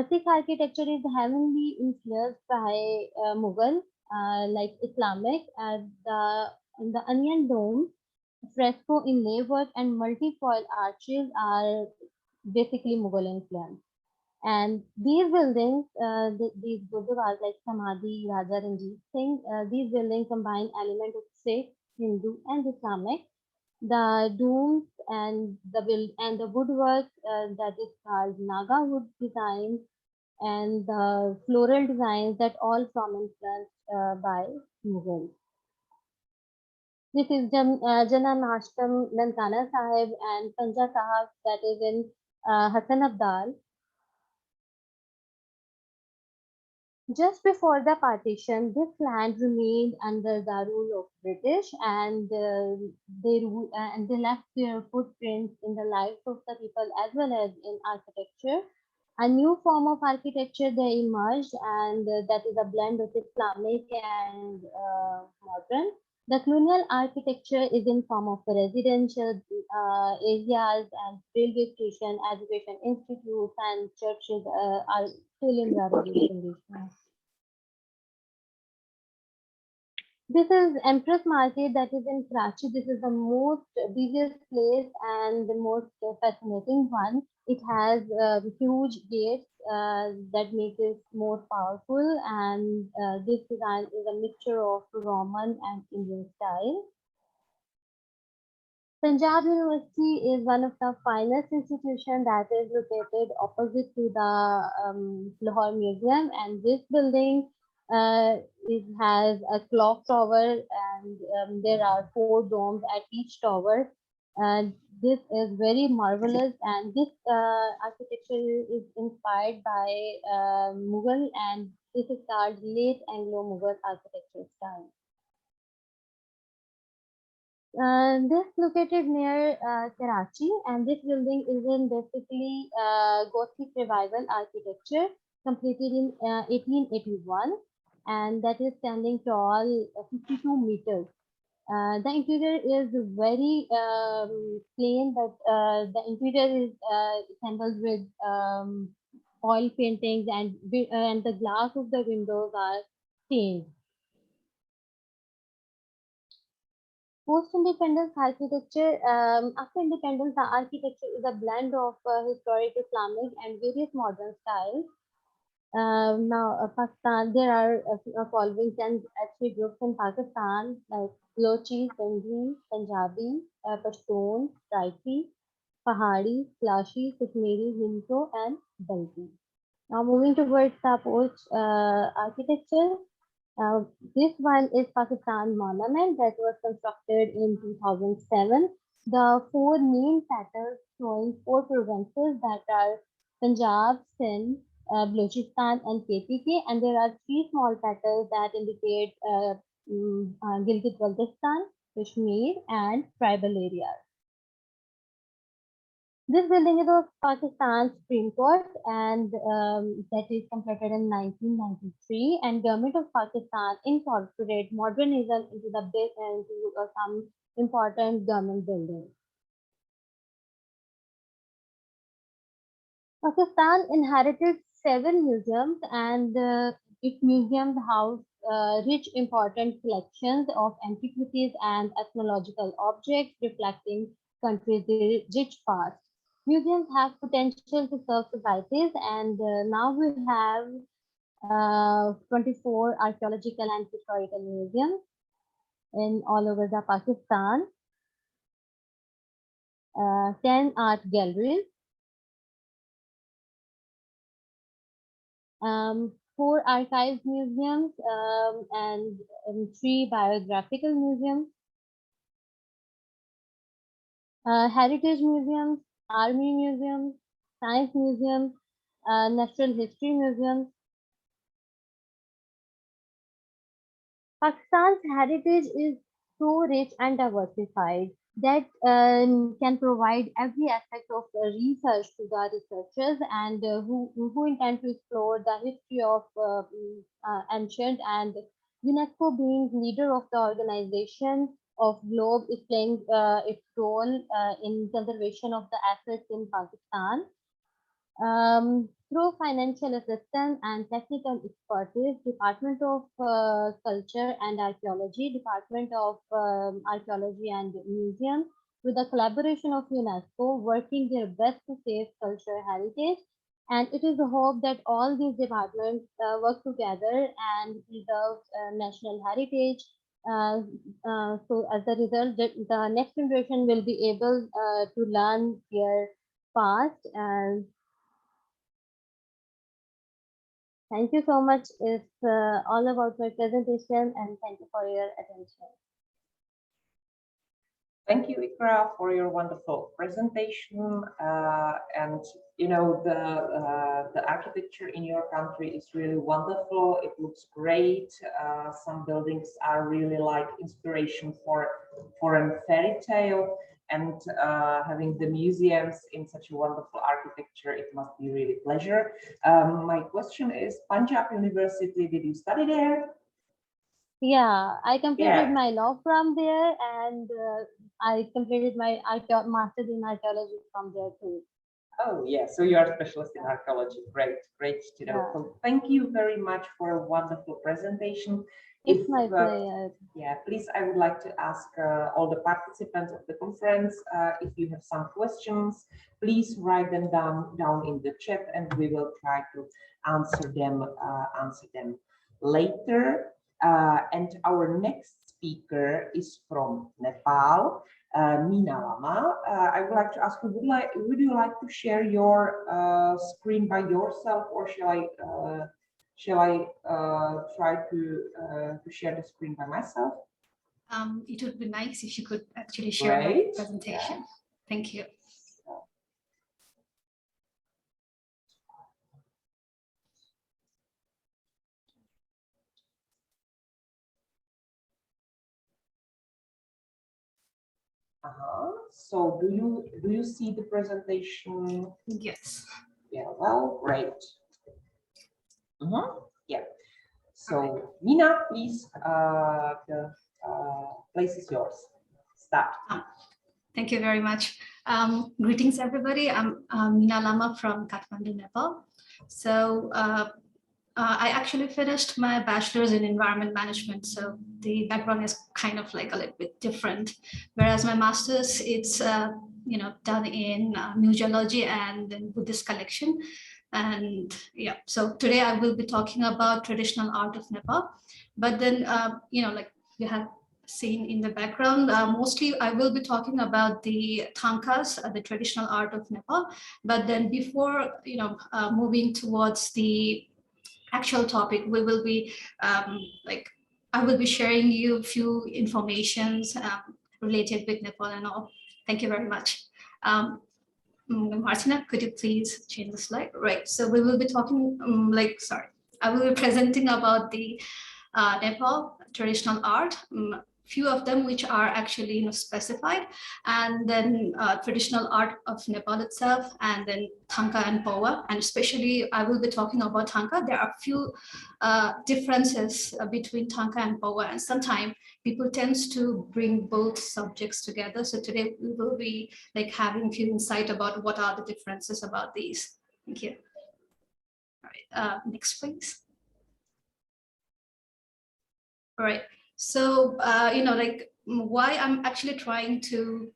Sikh architecture is heavily influenced by Mughal, like Islamic, the onion dome, fresco inlay work, and multi-foil arches are basically Mughal influence. And these buildings, these gurdwaras like Samadhi, Raja Ranjit Singh, these buildings combine elements of Sikh, Hindu, and Islamic. The domes and the woodwork that is called Naga wood designs, and the floral designs that all from influenced by Mughal. This is Janam Ashtam Nankana Sahib and Panja Sahib that is in Hassan Abdal. Just before the partition, this land remained under the rule of British, and they left their footprints in the lives of the people as well as in architecture. A new form of architecture they emerged, and that is a blend of Islamic and modern. The colonial architecture is in form of residential areas and railway station, education institutes, and churches are still in various conditions. This is Empress Market that is in Karachi. This is the most busiest place and the most fascinating one. It has huge gates that make it more powerful, and this design is a mixture of Roman and Indian style. Punjab University is one of the finest institutions that is located opposite to the Lahore Museum, and this building it has a clock tower, and there are 4 domes at each tower. And this is very marvelous, and this architecture is inspired by Mughal, and this is called late Anglo-Mughal architecture style. This located near Karachi, and this building is in basically Gothic revival architecture, completed in 1881, and that is standing tall 52 meters. The interior is very plain, but the interior is assembled with oil paintings, and the glass of the windows are stained. Post-independence architecture. After independence, the architecture is a blend of historic Islamic and various modern styles. Now, Pakistan, there are following 10 ethnic groups in Pakistan, like Balochi, Sindhi, Punjabi, Pashtun, Raiti, Pahari, Klashi, Kashmiri, Hindu, and Dalti. Now, moving towards the architecture. This one is Pakistan Monument that was constructed in 2007. The 4 main patterns showing 4 provinces that are Punjab, Sindh, Balochistan, and KPK, and there are 3 small petals that indicate Gilgit-Baltistan, Kashmir, and tribal areas. This building is of Pakistan Supreme Court, and that is completed in 1993. And Government of Pakistan incorporate modernism into some important government buildings. Pakistan inherited 7 museums, and its museums house rich, important collections of antiquities and ethnological objects reflecting country's rich past. Museums have potential to serve societies, and now we have 24 archaeological and historical museums in all over the Pakistan, 10 art galleries, 4 archives museums, and 3 biographical museums, heritage museums, army museums, science museums, natural history museums. Pakistan's heritage is so rich and diversified that can provide every aspect of research to the researchers and who intend to explore the history of ancient, and UNESCO being leader of the organization of Globe is playing its role in conservation of the assets in Pakistan. Through financial assistance and technical expertise, Department of Culture and Archaeology, Department of Archaeology and Museum, with the collaboration of UNESCO, working their best to save cultural heritage. And it is the hope that all these departments work together and preserve national heritage. So as a result, the next generation will be able to learn their past. And thank you so much. It's all about my presentation, and thank you for your attention. Thank you, Ikra, for your wonderful presentation. And you know, the architecture in your country is really wonderful. It looks great. Some buildings are really like inspiration for a fairy tale. And having the museums in such a wonderful architecture, it must be really pleasure. My question is, Punjab University, did you study there? Yeah, I completed my law from there, and I completed my master's in archaeology from there too. Oh, yeah, so you are a specialist in archaeology. Great, great to know. Yeah. So thank you very much for a wonderful presentation. It's my pleasure. Yeah, please, I would like to ask all the participants of the conference, if you have some questions, please write them down in the chat, and we will try to answer them later. And our next speaker is from Nepal, Mina Lama. I would like to ask you, would you like to share your screen by yourself, or shall I try to share the screen by myself? It would be nice if you could actually share my presentation. Yeah. Thank you. So do you see the presentation? Yes. Yeah, well, great. Yeah. So Mina, please, the place is yours. Start. Thank you very much. Greetings, everybody. I'm Mina Lama from Kathmandu, Nepal. So I actually finished my bachelor's in environment management, so the background is kind of like a little bit different. Whereas my master's, it's you know, done in museology and then Buddhist collection. And yeah, so today I will be talking about traditional art of Nepal. But then you know, like you have seen in the background, mostly I will be talking about the tankas, the traditional art of Nepal. But then before, you know, moving towards the actual topic, we will be like, I will be sharing you a few informations related with Nepal and all. Thank you very much. Martina, could you please change the slide? Right, so we will be talking I will be presenting about the Nepal traditional art. Few of them which are actually, you know, specified, and then traditional art of Nepal itself, and then Tanka and Powa, and especially I will be talking about Tanka. There are few differences between Tanka and Powa, and sometimes people tends to bring both subjects together. So today we will be like having few insight about what are the differences about these. Thank you. All right, next please. All right, so, like why I'm actually trying to,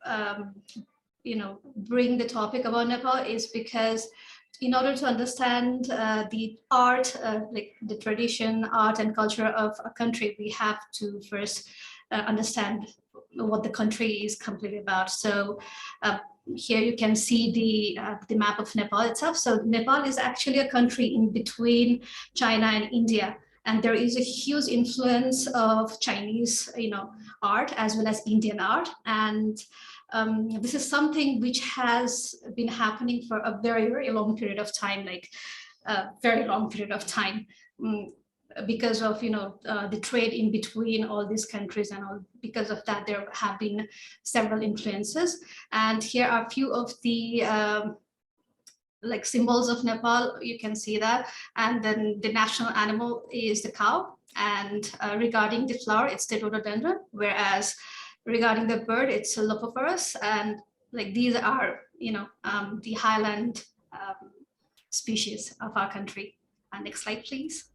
bring the topic about Nepal is because in order to understand the art, like the tradition, art and culture of a country, we have to first understand what the country is completely about. So here you can see the map of Nepal itself. So Nepal is actually a country in between China and India. And there is a huge influence of Chinese, art as well as Indian art. And this is something which has been happening for a very, very long period of time, like a very long period of time, because of, the trade in between all these countries, and all because of that, there have been several influences. And here are a few of the like symbols of Nepal, you can see that. And then the national animal is the cow. And regarding the flower, it's the rhododendron, whereas regarding the bird, it's a Lophophorus. And like these are, the highland species of our country. Next slide, please.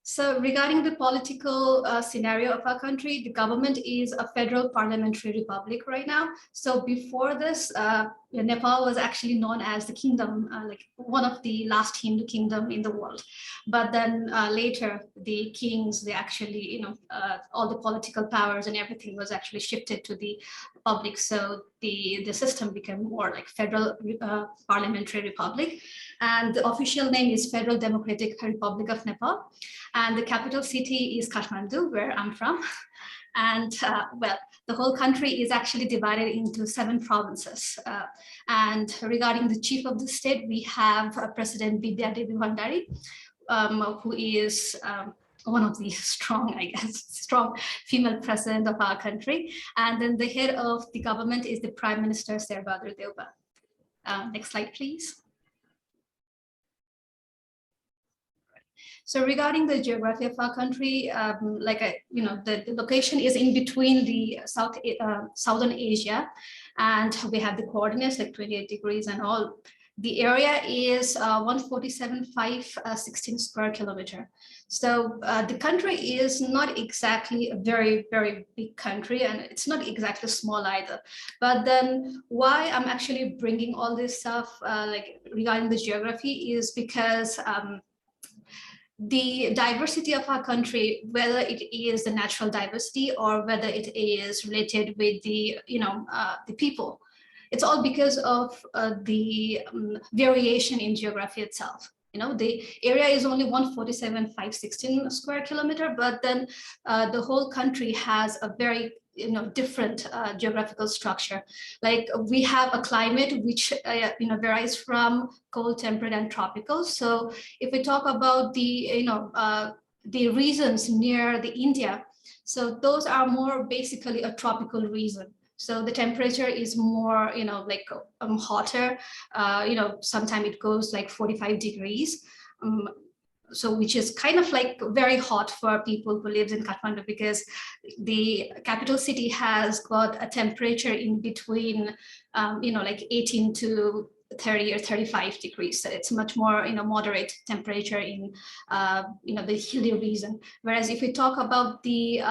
So regarding the political scenario of our country, the government is a federal parliamentary republic right now. So before this, Nepal was actually known as the kingdom, like one of the last Hindu kingdom in the world. But then later, the kings, they actually, all the political powers and everything was actually shifted to the public. So the system became more like federal parliamentary republic. And the official name is Federal Democratic Republic of Nepal. And the capital city is Kathmandu, where I'm from. And well, the whole country is actually divided into 7 provinces. And regarding the chief of the state, we have President Bidya Devi Bhandari, who is one of the strong female president of our country. And then the head of the government is the Prime Minister Sherbahadur Deuba. Next slide, please. So regarding the geography of our country, the location is in between the Southern Asia, and we have the coordinates like 28 degrees and all. The area is 147,516 square kilometer. So the country is not exactly a very, very big country, and it's not exactly small either. But then why I'm actually bringing all this stuff like regarding the geography is because the diversity of our country, whether it is the natural diversity or whether it is related with the, the people, it's all because of the variation in geography itself. The area is only 147,516 square kilometer, but then the whole country has a very different geographical structure. Like we have a climate which varies from cold, temperate, and tropical. So if we talk about the regions near the India, so those are more basically a tropical region. So the temperature is more, hotter. Sometimes it goes like 45 degrees. So which is kind of like very hot for people who live in Kathmandu, because the capital city has got a temperature in between, like 18 to 30 or 35 degrees. So it's much more, moderate temperature in, the hilly region. Whereas if we talk about the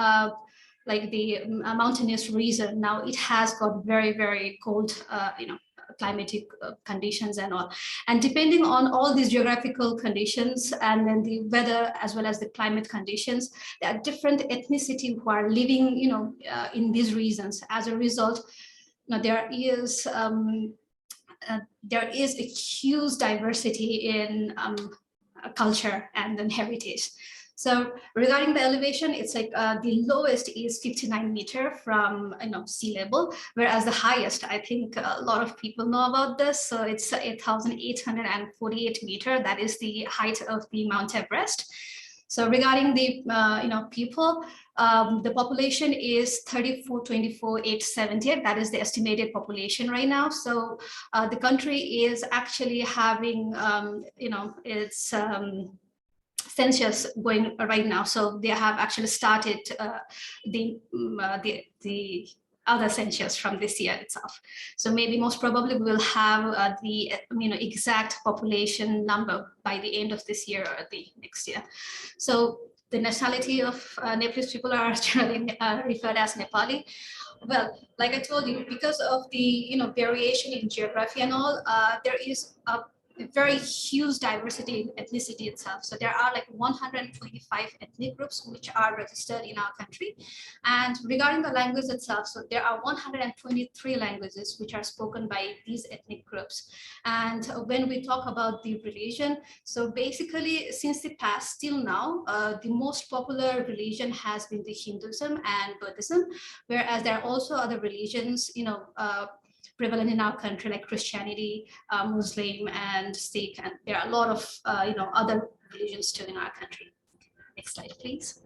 mountainous region, now it has got very, very cold, climatic conditions and all. And depending on all these geographical conditions and then the weather as well as the climate conditions, there are different ethnicity who are living, in these regions. As a result, there is a huge diversity in culture and then heritage. So regarding the elevation, it's like the lowest is 59 meter from sea level, whereas the highest, I think a lot of people know about this. So it's 8,848 meter. That is the height of the Mount Everest. So regarding the people, the population is 34,24,878. That is the estimated population right now. So the country is actually having its census going right now. So they have actually started the other census from this year itself. So maybe most probably we will have the exact population number by the end of this year or the next year. So the nationality of Nepalese people are generally referred as Nepali. Well, like I told you, because of the variation in geography and all, there is a very huge diversity in ethnicity itself. So there are like 125 ethnic groups which are registered in our country. And regarding the language itself, so there are 123 languages which are spoken by these ethnic groups. And when we talk about the religion, so basically since the past till now, the most popular religion has been the Hinduism and Buddhism, whereas there are also other religions, prevalent in our country, like Christianity, Muslim, and Sikh, and there are a lot of other religions too in our country. Next slide, please.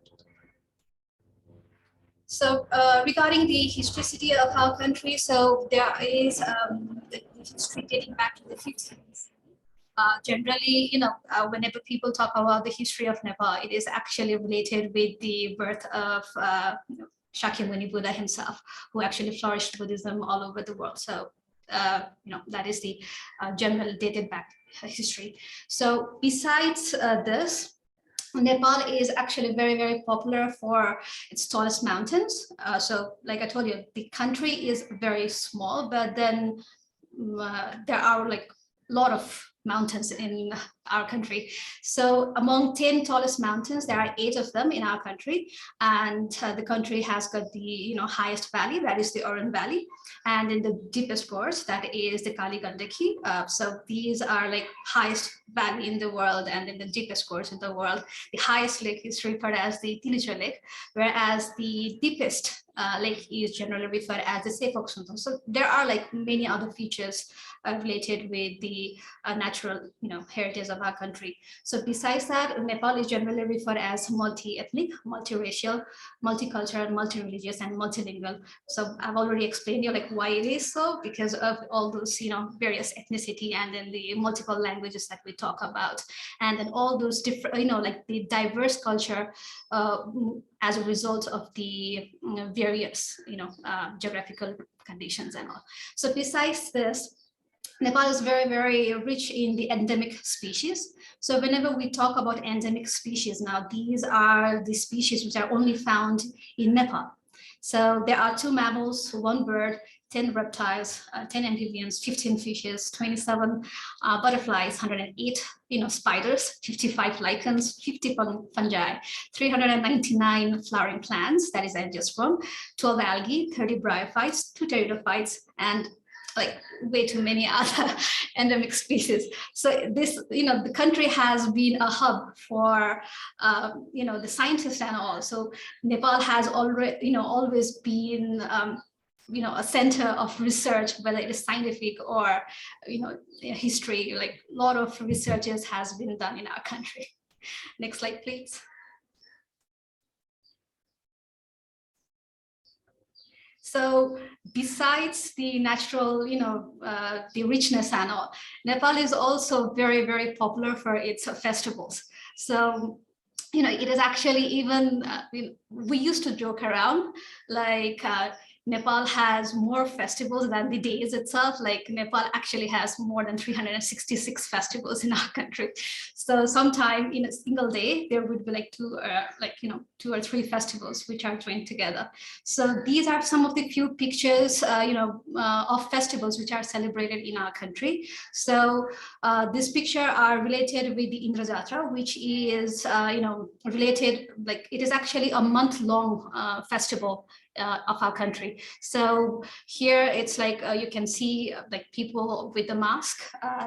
So regarding the historicity of our country, so there is the history dating back to the 50s. Generally, whenever people talk about the history of Nepal, it is actually related with the birth of Shakyamuni Buddha himself, who actually flourished Buddhism all over the world. So, that is the general dated back history. So besides this, Nepal is actually very, very popular for its tallest mountains. So like I told you, the country is very small, but then there are like a lot of mountains in our country. So among 10 tallest mountains, there are 8 of them in our country. And the country has got the highest valley, that is the Oran Valley. And in the deepest gorge, that is the Kali Gandaki. So these are like highest valley in the world, and in the deepest gorge in the world. The highest lake is referred as the Tilicha Lake, whereas the deepest lake is generally referred as the Sepok Sunthon. So there are like many other features related with the natural heritage of our country. So besides that, Nepal is generally referred as multi-ethnic, multiracial, multicultural, multi-religious, and multilingual. So I've already explained you like why it is so, because of all those various ethnicity, and then the multiple languages that we talk about, and then all those different like the diverse culture as a result of the various geographical conditions and all. So besides this, Nepal is very, very rich in the endemic species. So whenever we talk about endemic species now, these are the species which are only found in Nepal. So there are 2 mammals, 1 bird, 10 reptiles, 10 amphibians, 15 fishes, 27 butterflies, 108 spiders, 55 lichens, 50 fungi, 399 flowering plants, that is angiosperm, 12 algae, 30 bryophytes, 2 pteridophytes, and like way too many other endemic species. So this, the country has been a hub for, the scientists and all. So Nepal has already, always been, a center of research, whether it is scientific or, history. Like a lot of researches has been done in our country. Next slide, please. So besides the natural, the richness and all, Nepal is also very, very popular for its festivals. So, it is actually even, we used to joke around like, Nepal has more festivals than the days itself. Like Nepal actually has more than 366 festivals in our country. So sometime in a single day, there would be like 2 or 3 festivals which are joined together. So these are some of the few pictures, of festivals which are celebrated in our country. So this picture are related with the Indra Jatra, which is, related, like it is actually a month-long festival of our country. So here it's like you can see like people with the mask,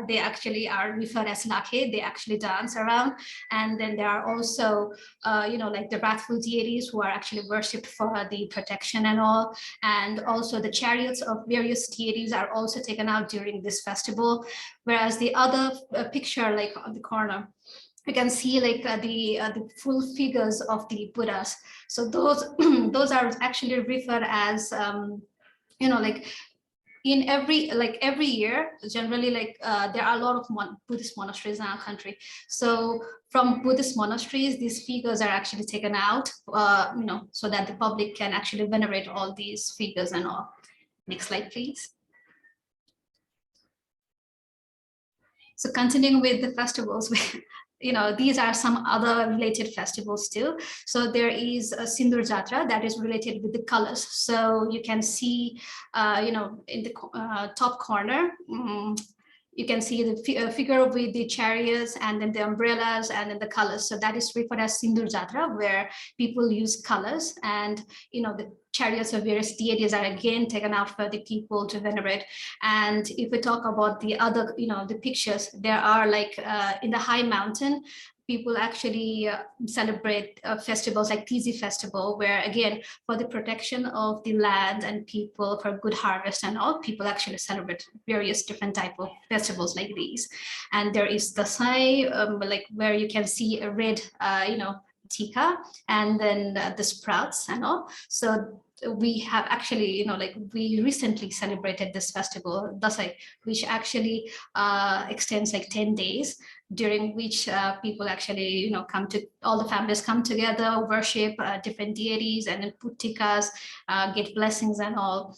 they actually are referred as lakhe, they actually dance around. And then there are also like the wrathful deities who are actually worshipped for the protection and all. And also the chariots of various deities are also taken out during this festival. Whereas the other picture, like on the corner, you can see like the full figures of the Buddhas. So those those are actually referred as like in every year, generally there are a lot of Buddhist monasteries in our country. So from Buddhist monasteries, these figures are actually taken out, so that the public can actually venerate all these figures and all. Next slide, please. So continuing with the festivals, these are some other related festivals too. So there is a Sindur Jatra that is related with the colors. So you can see, in the top corner, you can see the figure with the chariots and then the umbrellas and then the colors. So that is referred as Sindur Jatra, where people use colors, and the chariots of various deities are again taken out for the people to venerate. And if we talk about the other, the pictures, there are in the high mountain, people actually celebrate festivals like Tizi festival, where again, for the protection of the land and people, for good harvest and all, people actually celebrate various different type of festivals like these. And there is the Sai, where you can see a red, tika, and then the sprouts and all. So we have actually, we recently celebrated this festival, Dasai, which actually extends 10 days, during which people actually, all the families come together, worship different deities, and then put tikas, get blessings and all.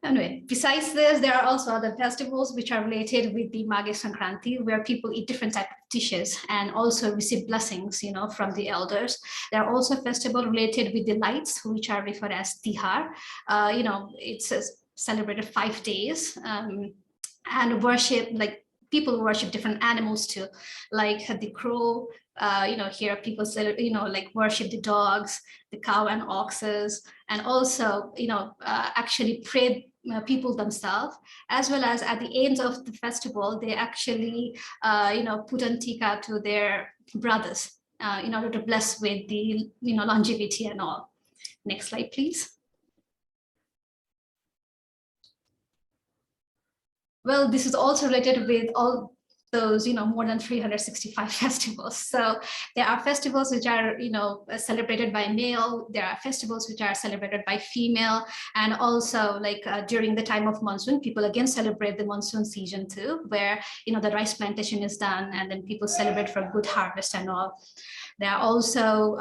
Anyway, besides this, there are also other festivals which are related with the Mage Sankranti, where people eat different types of dishes and also receive blessings, from the elders. There are also festivals related with the lights, which are referred as Tihar. It's celebrated 5 days, and worship, people worship different animals too, like the crow. Here people say, worship the dogs, the cow and oxes, and also, actually pray people themselves, as well as at the end of the festival, they actually, put on tika to their brothers in order to bless with the, longevity and all. Next slide, please. Well, this is also related with all those, more than 365 festivals. So there are festivals which are, celebrated by male. There are festivals which are celebrated by female. And also during the time of monsoon, people again celebrate the monsoon season too, where, the rice plantation is done and then people celebrate for good harvest and all. There are also,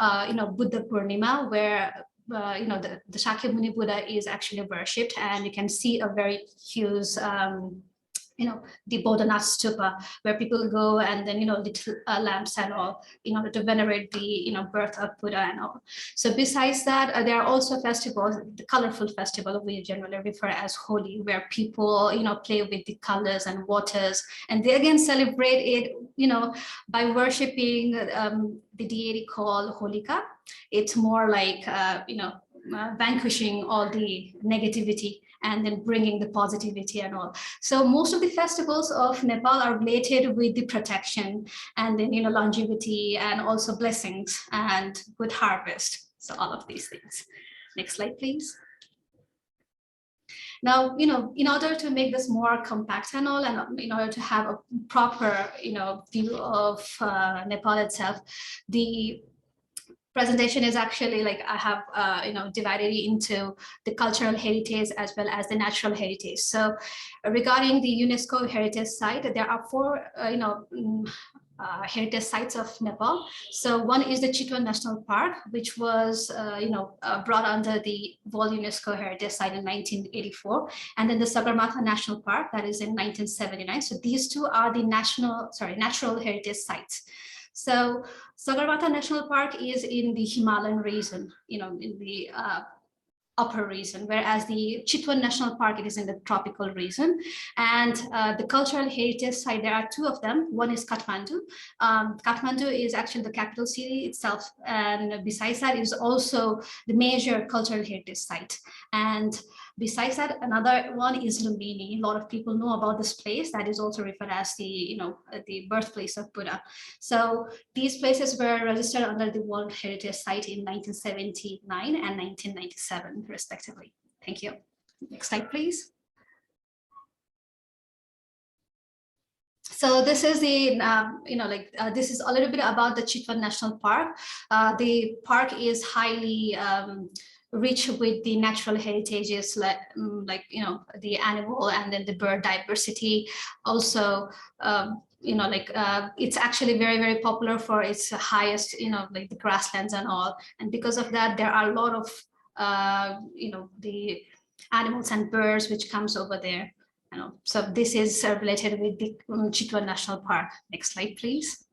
Buddha Purnima, where the Shakyamuni Buddha is actually worshipped, and you can see a very huge, the Bodhanath Stupa, where people go and then, little lamps and all, in order to venerate the, birth of Buddha and all. So besides that, there are also festivals, the colorful festival we generally refer as Holi, where people, play with the colors and waters, and they again celebrate it, by worshiping the deity called Holika. It's more like, vanquishing all the negativity and then bringing the positivity and all. So most of the festivals of Nepal are related with the protection and then, longevity and also blessings and good harvest. So all of these things. Next slide, please. Now, in order to make this more compact and all, and in order to have a proper, view of Nepal itself, the presentation is actually I have divided it into the cultural heritage as well as the natural heritage. So regarding the UNESCO heritage site, there are 4 heritage sites of Nepal. So one is the Chitwan National Park, which was brought under the World UNESCO Heritage Site in 1984, and then the Sagarmatha National Park, that is in 1979. So these two are the natural heritage sites. So Sagarmatha National Park is in the Himalayan region, in the upper region, whereas the Chitwan National Park, it is in the tropical region. And the cultural heritage site, there are 2 of them. One is Kathmandu. Kathmandu is actually the capital city itself. And besides that, it is also the major cultural heritage site. And besides that, another one is Lumbini. A lot of people know about this place. That is also referred as the, the birthplace of Buddha. So these places were registered under the World Heritage Site in 1979 and 1997, respectively. Thank you. Next slide, please. So this is the, this is a little bit about the Chitwan National Park. The park is highly rich with the natural heritages like the animal and then the bird diversity. Also, it's actually very, very popular for its highest, like the grasslands and all. And because of that, there are a lot of, the animals and birds which comes over there. So this is related with the Chitwan National Park. Next slide, please.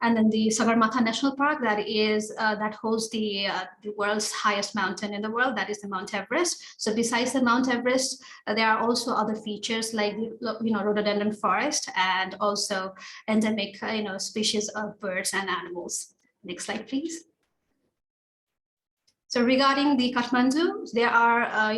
And then the Sagarmatha National Park, that holds the world's highest mountain in the world, that is the Mount Everest. So besides the Mount Everest, there are also other features like rhododendron forest and also endemic species of birds and animals. Next slide, please. So regarding the Kathmandu, there are,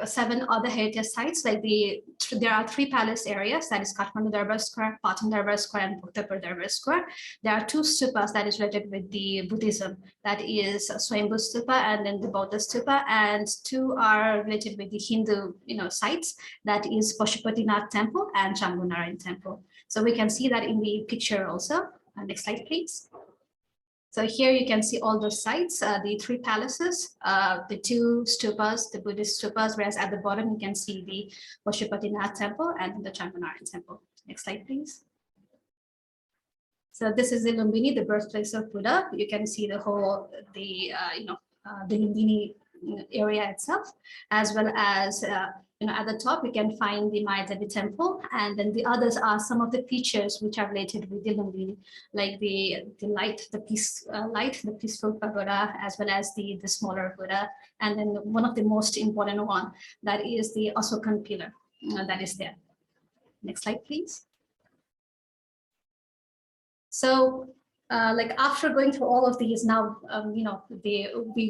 7 other heritage sites. There are 3 palace areas, that is Kathmandu Darbar Square, Patan Darbar Square, and Bhaktapur Darbar Square. There are 2 stupas that is related with the Buddhism, that is Swayambhu Stupa and then the Bodha Stupa, and 2 are related with the Hindu, sites, that is Pashupatinath Temple and Shambhunarayan Temple. So we can see that in the picture also. Next slide, please. So here you can see all the sites, the 3 palaces, the 2 stupas, the Buddhist stupas, whereas at the bottom you can see the Pashupatinath Temple and the Shambhunarayan Temple. Next slide, please. So this is the Lumbini, the birthplace of Buddha. You can see the whole, the Lumbini area itself, as well as at the top we can find the Maya Devi temple, and then the others are some of the features which are related with the Lumbini, like the light, the peaceful pagoda, as well as the smaller Buddha, and then one of the most important one, that is the Asokan pillar that is there. Next slide, please. So after going through all of these, now we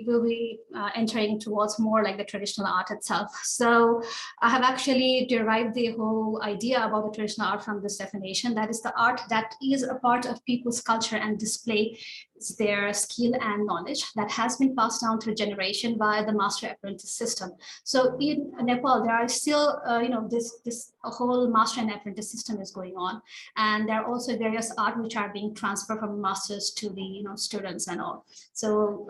will be entering towards more like the traditional art itself. So I have actually derived the whole idea about the traditional art from this definition. That is the art that is a part of people's culture and display their skill and knowledge that has been passed down through generation by the master apprentice system. So in Nepal, there are still this whole master and apprentice system is going on, and there are also various art which are being transferred from masters to the students and all. So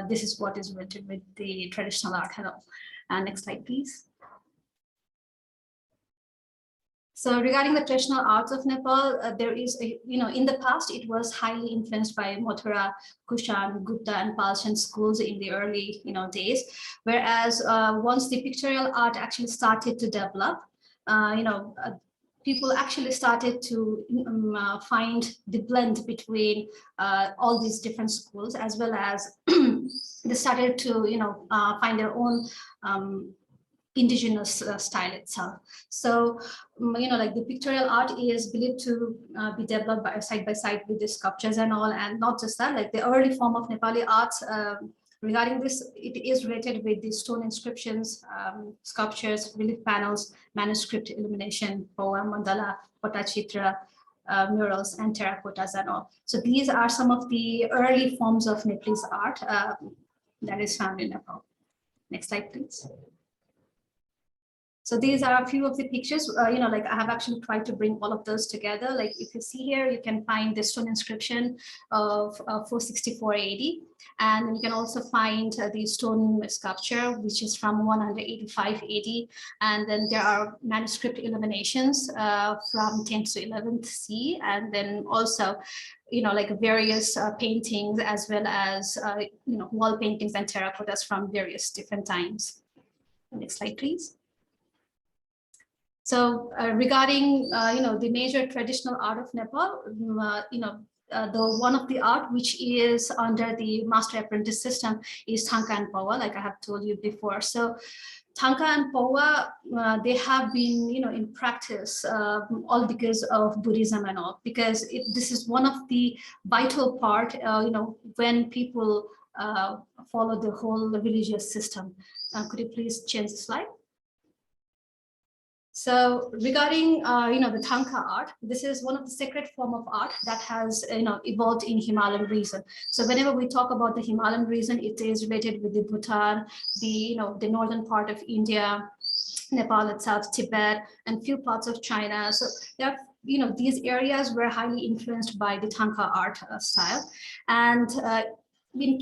this is what is related with the traditional art and all. Next slide, please. So regarding the traditional arts of Nepal, there is in the past it was highly influenced by Mathura, Kushan, Gupta, and Palshan schools in the early days. Whereas once the pictorial art actually started to develop, people actually started to find the blend between all these different schools, as well as they started to find their own indigenous style itself. So the pictorial art is believed to be developed side by side with the sculptures and all, and not just that, like the early form of Nepali arts regarding this, it is related with the stone inscriptions, sculptures, relief panels, manuscript illumination, poem, mandala, patachitra, murals, and terracottas and all. So these are some of the early forms of Nepalese art that is found in Nepal. Next slide, please. So these are a few of the pictures, I have actually tried to bring all of those together. Like if you see here, you can find the stone inscription of 464 AD. And you can also find the stone sculpture, which is from 185 AD. And then there are manuscript illuminations from 10th to 11th C. And then also, various paintings, as well as, wall paintings and terracottas from various different times. Next slide, please. So regarding, the major traditional art of Nepal, the one of the art which is under the master apprentice system is Thangka and Pawa, like I have told you before. So Thangka and Pawa, they have been, in practice all because of Buddhism and all, because this is one of the vital part, when people follow the whole religious system. Could you please change the slide? So regarding, the Thangka art, this is one of the sacred form of art that has, evolved in Himalayan region. So whenever we talk about the Himalayan region, it is related with the Bhutan, the northern part of India, Nepal itself, Tibet, and few parts of China. So there are these areas were highly influenced by the Thangka art style. And in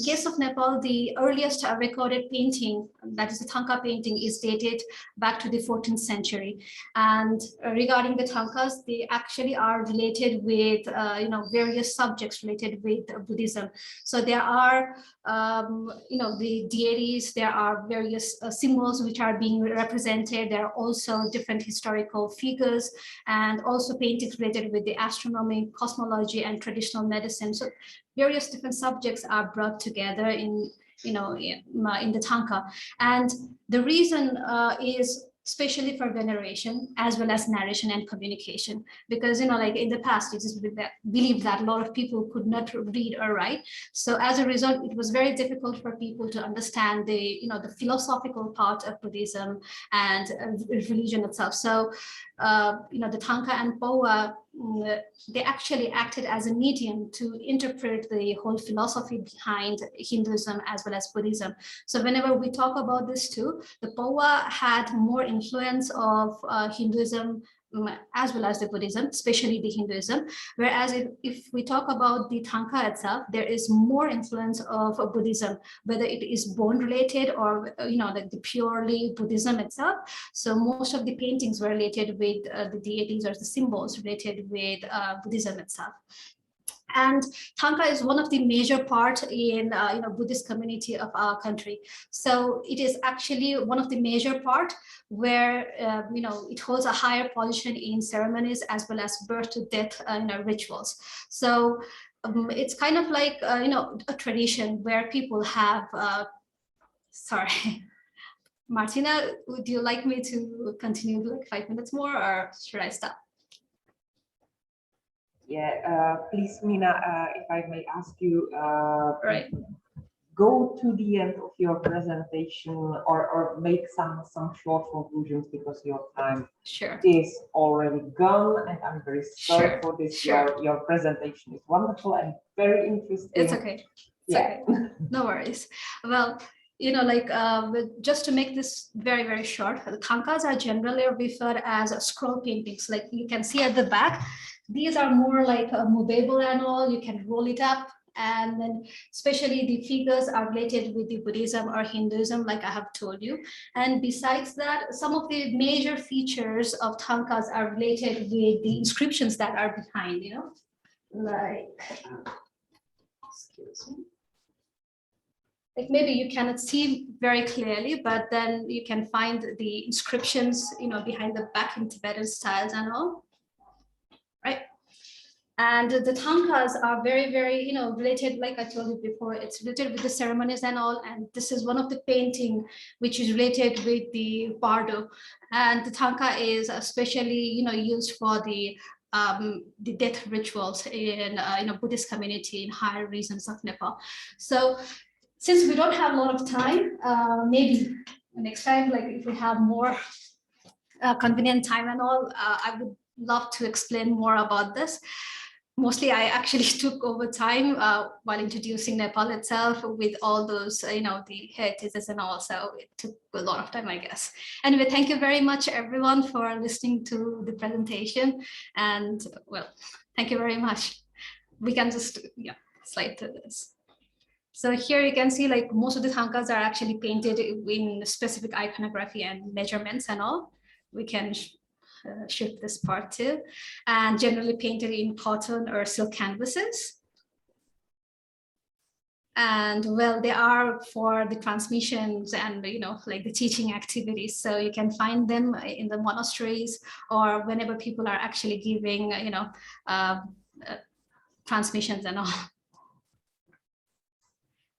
case of Nepal, the earliest recorded painting, that is the Thangka painting, is dated back to the 14th century. And regarding the Thangkas, they actually are related with various subjects related with Buddhism. So there are the deities, there are various symbols which are being represented. There are also different historical figures and also paintings related with the astronomy, cosmology, and traditional medicine. So various different subjects are brought together in the Thangka. And the reason is especially for veneration as well as narration and communication, because like in the past it is believed that a lot of people could not read or write. So as a result, it was very difficult for people to understand the the philosophical part of Buddhism and religion itself. So the Thangka and Powa, they actually acted as a medium to interpret the whole philosophy behind Hinduism as well as Buddhism. So whenever we talk about this too, the Powa had more influence of Hinduism as well as the Buddhism, especially the Hinduism. Whereas if we talk about the Thangka itself, there is more influence of Buddhism, whether it is bone related or like the purely Buddhism itself. So most of the paintings were related with the deities or the symbols related with Buddhism itself. And Thangka is one of the major part in Buddhist community of our country. So it is actually one of the major part where it holds a higher position in ceremonies as well as birth to death rituals. So it's kind of like a tradition where people have sorry. Martina, would you like me to continue like 5 minutes more, or should I stop? Yeah, please, Mina, if I may ask you, Right. Go to the end of your presentation or make some short conclusions, because your time is already gone, and I'm very sorry for this. Your presentation is wonderful and very interesting. It's okay. It's okay. No worries. Well, just to make this very, very short, the Thangkas are generally referred as scroll paintings. Like you can see at the back, these are more like a movable and all. You can roll it up. And then especially the figures are related with the Buddhism or Hinduism, like I have told you. And besides that, some of the major features of Thangkas are related with the inscriptions that are behind, like, excuse me. Like maybe you cannot see very clearly, but then you can find the inscriptions, behind the back in Tibetan styles and all, right? And the Thangkas are very, very, related, like I told you before, it's related with the ceremonies and all. And this is one of the painting which is related with the bardo. And the Thangka is especially, used for the death rituals in, Buddhist community in higher regions of Nepal. So since we don't have a lot of time, maybe next time, like if we have more convenient time and all, I would love to explain more about this. Mostly, I actually took over time while introducing Nepal itself with all those, the heritages and all. So it took a lot of time, I guess. Anyway, thank you very much, everyone, for listening to the presentation. And well, thank you very much. We can just, slide through this. So here you can see like most of the Thangkas are actually painted in specific iconography and measurements and all. We can shift this part too, and generally painted in cotton or silk canvases. And well, they are for the transmissions and like the teaching activities. So you can find them in the monasteries or whenever people are actually giving transmissions and all.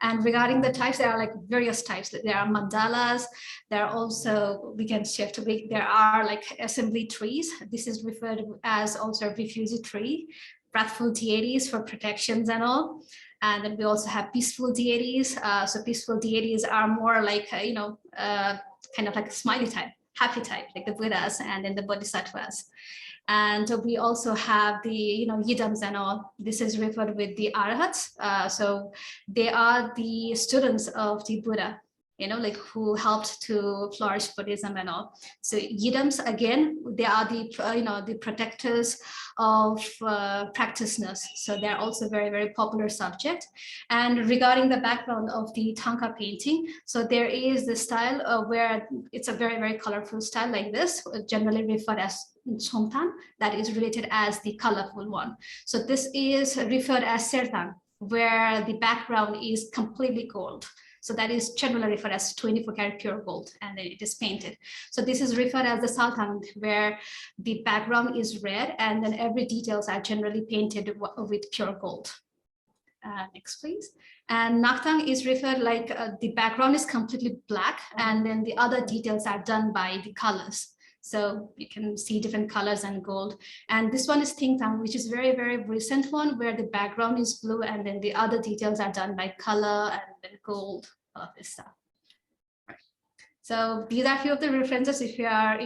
And regarding the types, there are like various types. There are mandalas. There are also, we can shift, there are like assembly trees. This is referred to as also a refugee tree, wrathful deities for protections and all. And then we also have peaceful deities. So peaceful deities are more like, kind of like a smiley type, happy type, like the Buddhas and then the Bodhisattvas. And we also have the, yidams and all. This is referred with the arhats. So they are the students of the Buddha, like who helped to flourish Buddhism and all. So Yidams, again, they are the, the protectors of practitioners. So they're also very, very popular subject. And regarding the background of the Thangka painting, so there is the style where it's a very, very colorful style like this, generally referred as Chongtan, that is related as the colorful one. So this is referred as Sertan, where the background is completely gold. So that is generally referred as 24 karat pure gold, and then it is painted. So this is referred as the Sultan, where the background is red, and then every details are generally painted with pure gold. Next, please. And Naktang is referred like the background is completely black, and then the other details are done by the colors. So you can see different colors and gold. And this one is Tingtang, which is very, very recent one, where the background is blue and then the other details are done by color and then gold, all of this stuff. Right. So these are a few of the references. If you are,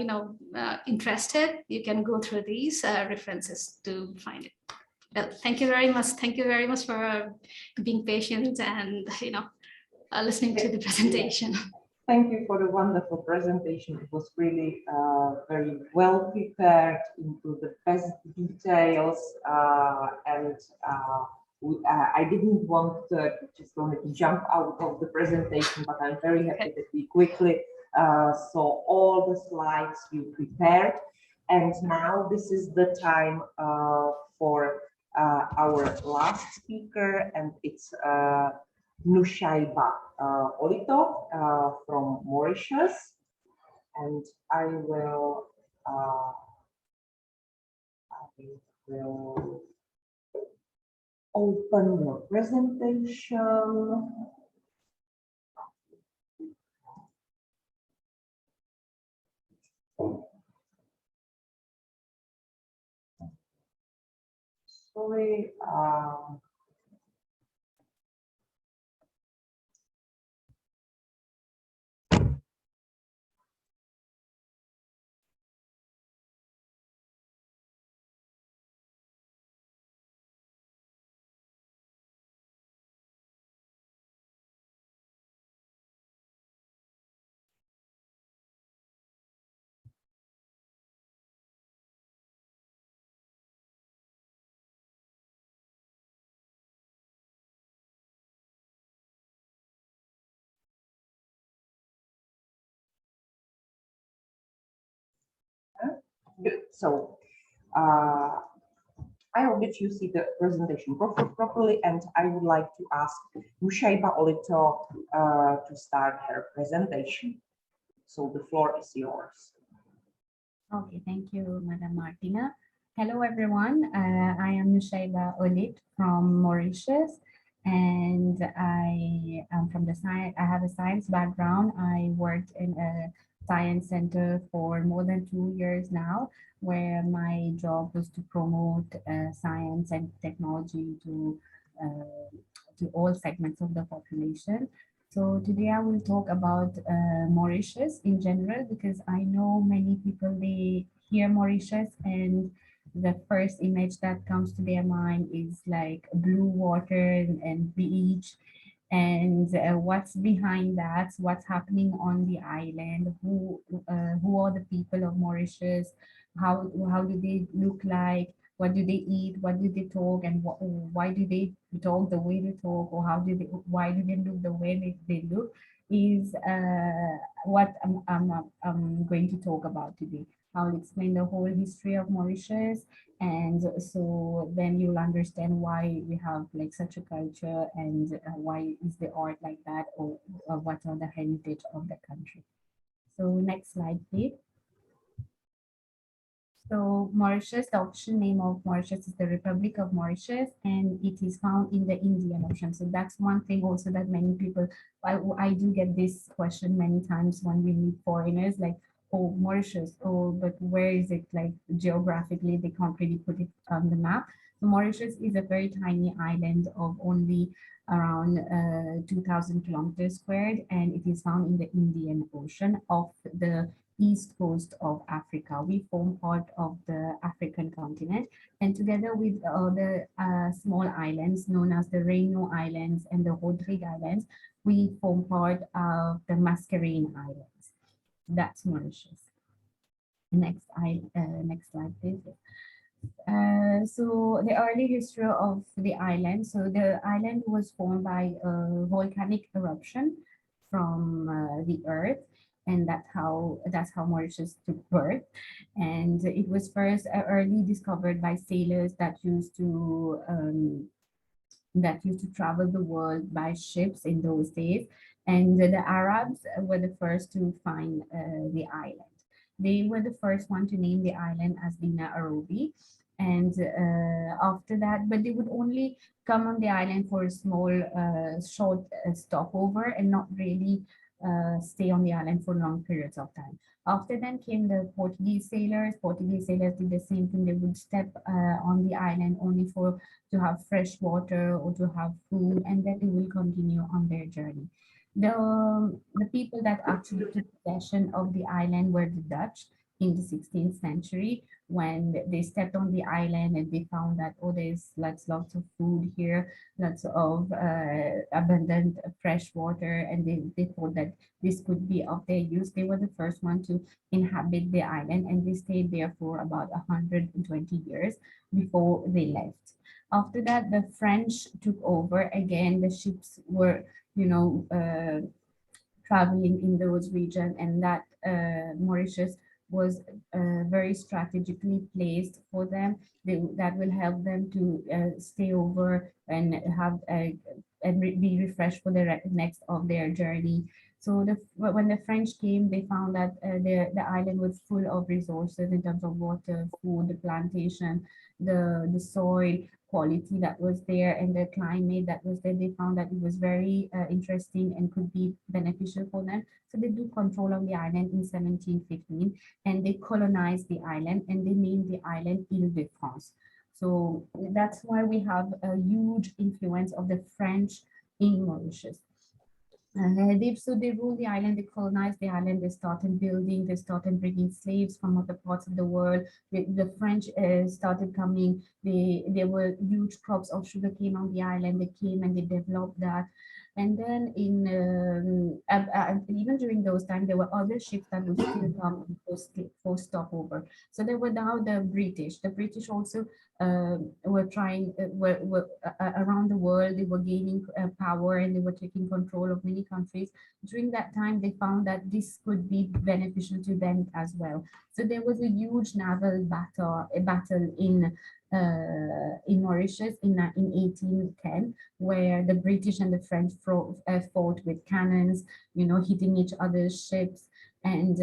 interested, you can go through these references to find it. Well, thank you very much. Thank you very much for being patient and, listening to the presentation. Thank you for the wonderful presentation. It was really very well prepared into the best details, and I didn't want to just wanted to jump out of the presentation, but I'm very happy that we quickly saw all the slides you prepared. And now this is the time for our last speaker, and it's Nushaiba Olito from Mauritius, and I will open your presentation. Sorry. Good. So I hope that you see the presentation properly, and I would like to ask Nushaiba Olito to start her presentation. So the floor is yours. Okay, thank you, Madam Martina. Hello, everyone. I am Nushaiba Olit from Mauritius, and I am from the science. I have a science background. I worked in a science center for more than 2 years now, where my job was to promote science and technology to all segments of the population. So today I will talk about Mauritius in general, because I know many people, they hear Mauritius and the first image that comes to their mind is like blue water and beach. And what's behind that, what's happening on the island, who are the people of Mauritius, how do they look like, what do they eat, what do they talk, and why do they talk the way they talk, or why do they look the way they look, is what I'm going to talk about today. I'll explain the whole history of Mauritius, and so then you'll understand why we have like such a culture, and why is the art like that, or what are the heritage of the country. So next slide, please. So Mauritius, the official name of Mauritius is the Republic of Mauritius, and it is found in the Indian Ocean. So that's one thing also that many people, I do get this question many times when we meet foreigners, like, oh, Mauritius, oh, but where is it, like geographically, they can't really put it on the map. So Mauritius is a very tiny island of only around 2,000 kilometers squared, and it is found in the Indian Ocean off the east coast of Africa. We form part of the African continent, and together with other small islands known as the Réunion Islands and the Rodrigue Islands, we form part of the Mascarene Islands. That's Mauritius. Next slide, please. So the early history of the island. So the island was formed by a volcanic eruption from the earth, and that's how Mauritius took birth. And it was first early discovered by sailors that used to travel the world by ships in those days. And the Arabs were the first to find the island. They were the first one to name the island as Dina Arobi. And after that, but they would only come on the island for a small, short stopover and not really stay on the island for long periods of time. After then came the Portuguese sailors. Portuguese sailors did the same thing. They would step on the island only to have fresh water or to have food, and then they will continue on their journey. The people that actually took possession of the island were the Dutch in the 16th century, when they stepped on the island and they found that, oh, there's lots of food here, lots of abundant fresh water, and they thought that this could be of their use. They were the first one to inhabit the island, and they stayed there for about 120 years before they left. After that, the French took over. Again, the ships were, traveling in those regions, and that Mauritius was very strategically placed for them. That will help them to stay over and have be refreshed for the next of their journey. So when the French came, they found that the island was full of resources in terms of water, food, the plantation, the soil quality that was there, and the climate that was there. They found that it was very interesting and could be beneficial for them. So they took control of the island in 1715, and they colonized the island, and they named the island Île-de-France. So that's why we have a huge influence of the French in Mauritius. They ruled the island, they colonized the island, they started building, they started bringing slaves from other parts of the world. The French started coming, there were huge crops of sugarcane on the island. They came and they developed that. And then even during those times, there were other ships that would still come for stopover. So there were now the British. The British also were trying, were around the world. They were gaining power, and they were taking control of many countries. During that time, they found that this could be beneficial to them as well. So there was a huge naval battle in Mauritius in 1810, where the British and the French fought with cannons, hitting each other's ships. And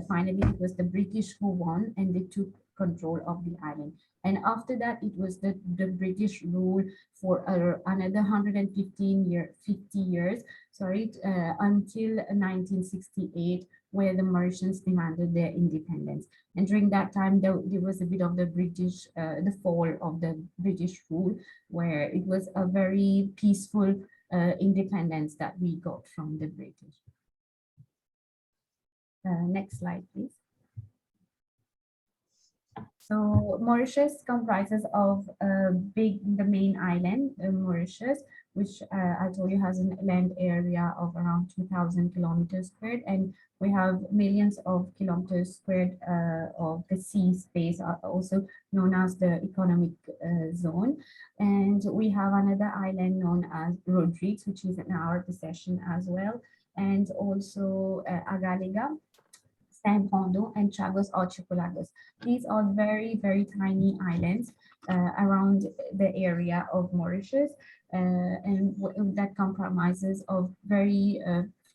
finally, it was the British who won, and they took control of the island. And after that, it was the British rule for another 50 years, until 1968, where the Mauritians demanded their independence. And during that time, there was a bit of the British, the fall of the British rule, where it was a very peaceful independence that we got from the British. Next slide, please. So Mauritius comprises of the main island, Mauritius, which I told you has a land area of around 2,000 kilometers squared, and we have millions of kilometers squared of the sea space, also known as the economic zone. And we have another island known as Rodrigues, which is in our possession as well, and also Agalega, San Hondo, and Chagos Archipelagos. These are very, very tiny islands around the area of Mauritius, and that comprises of very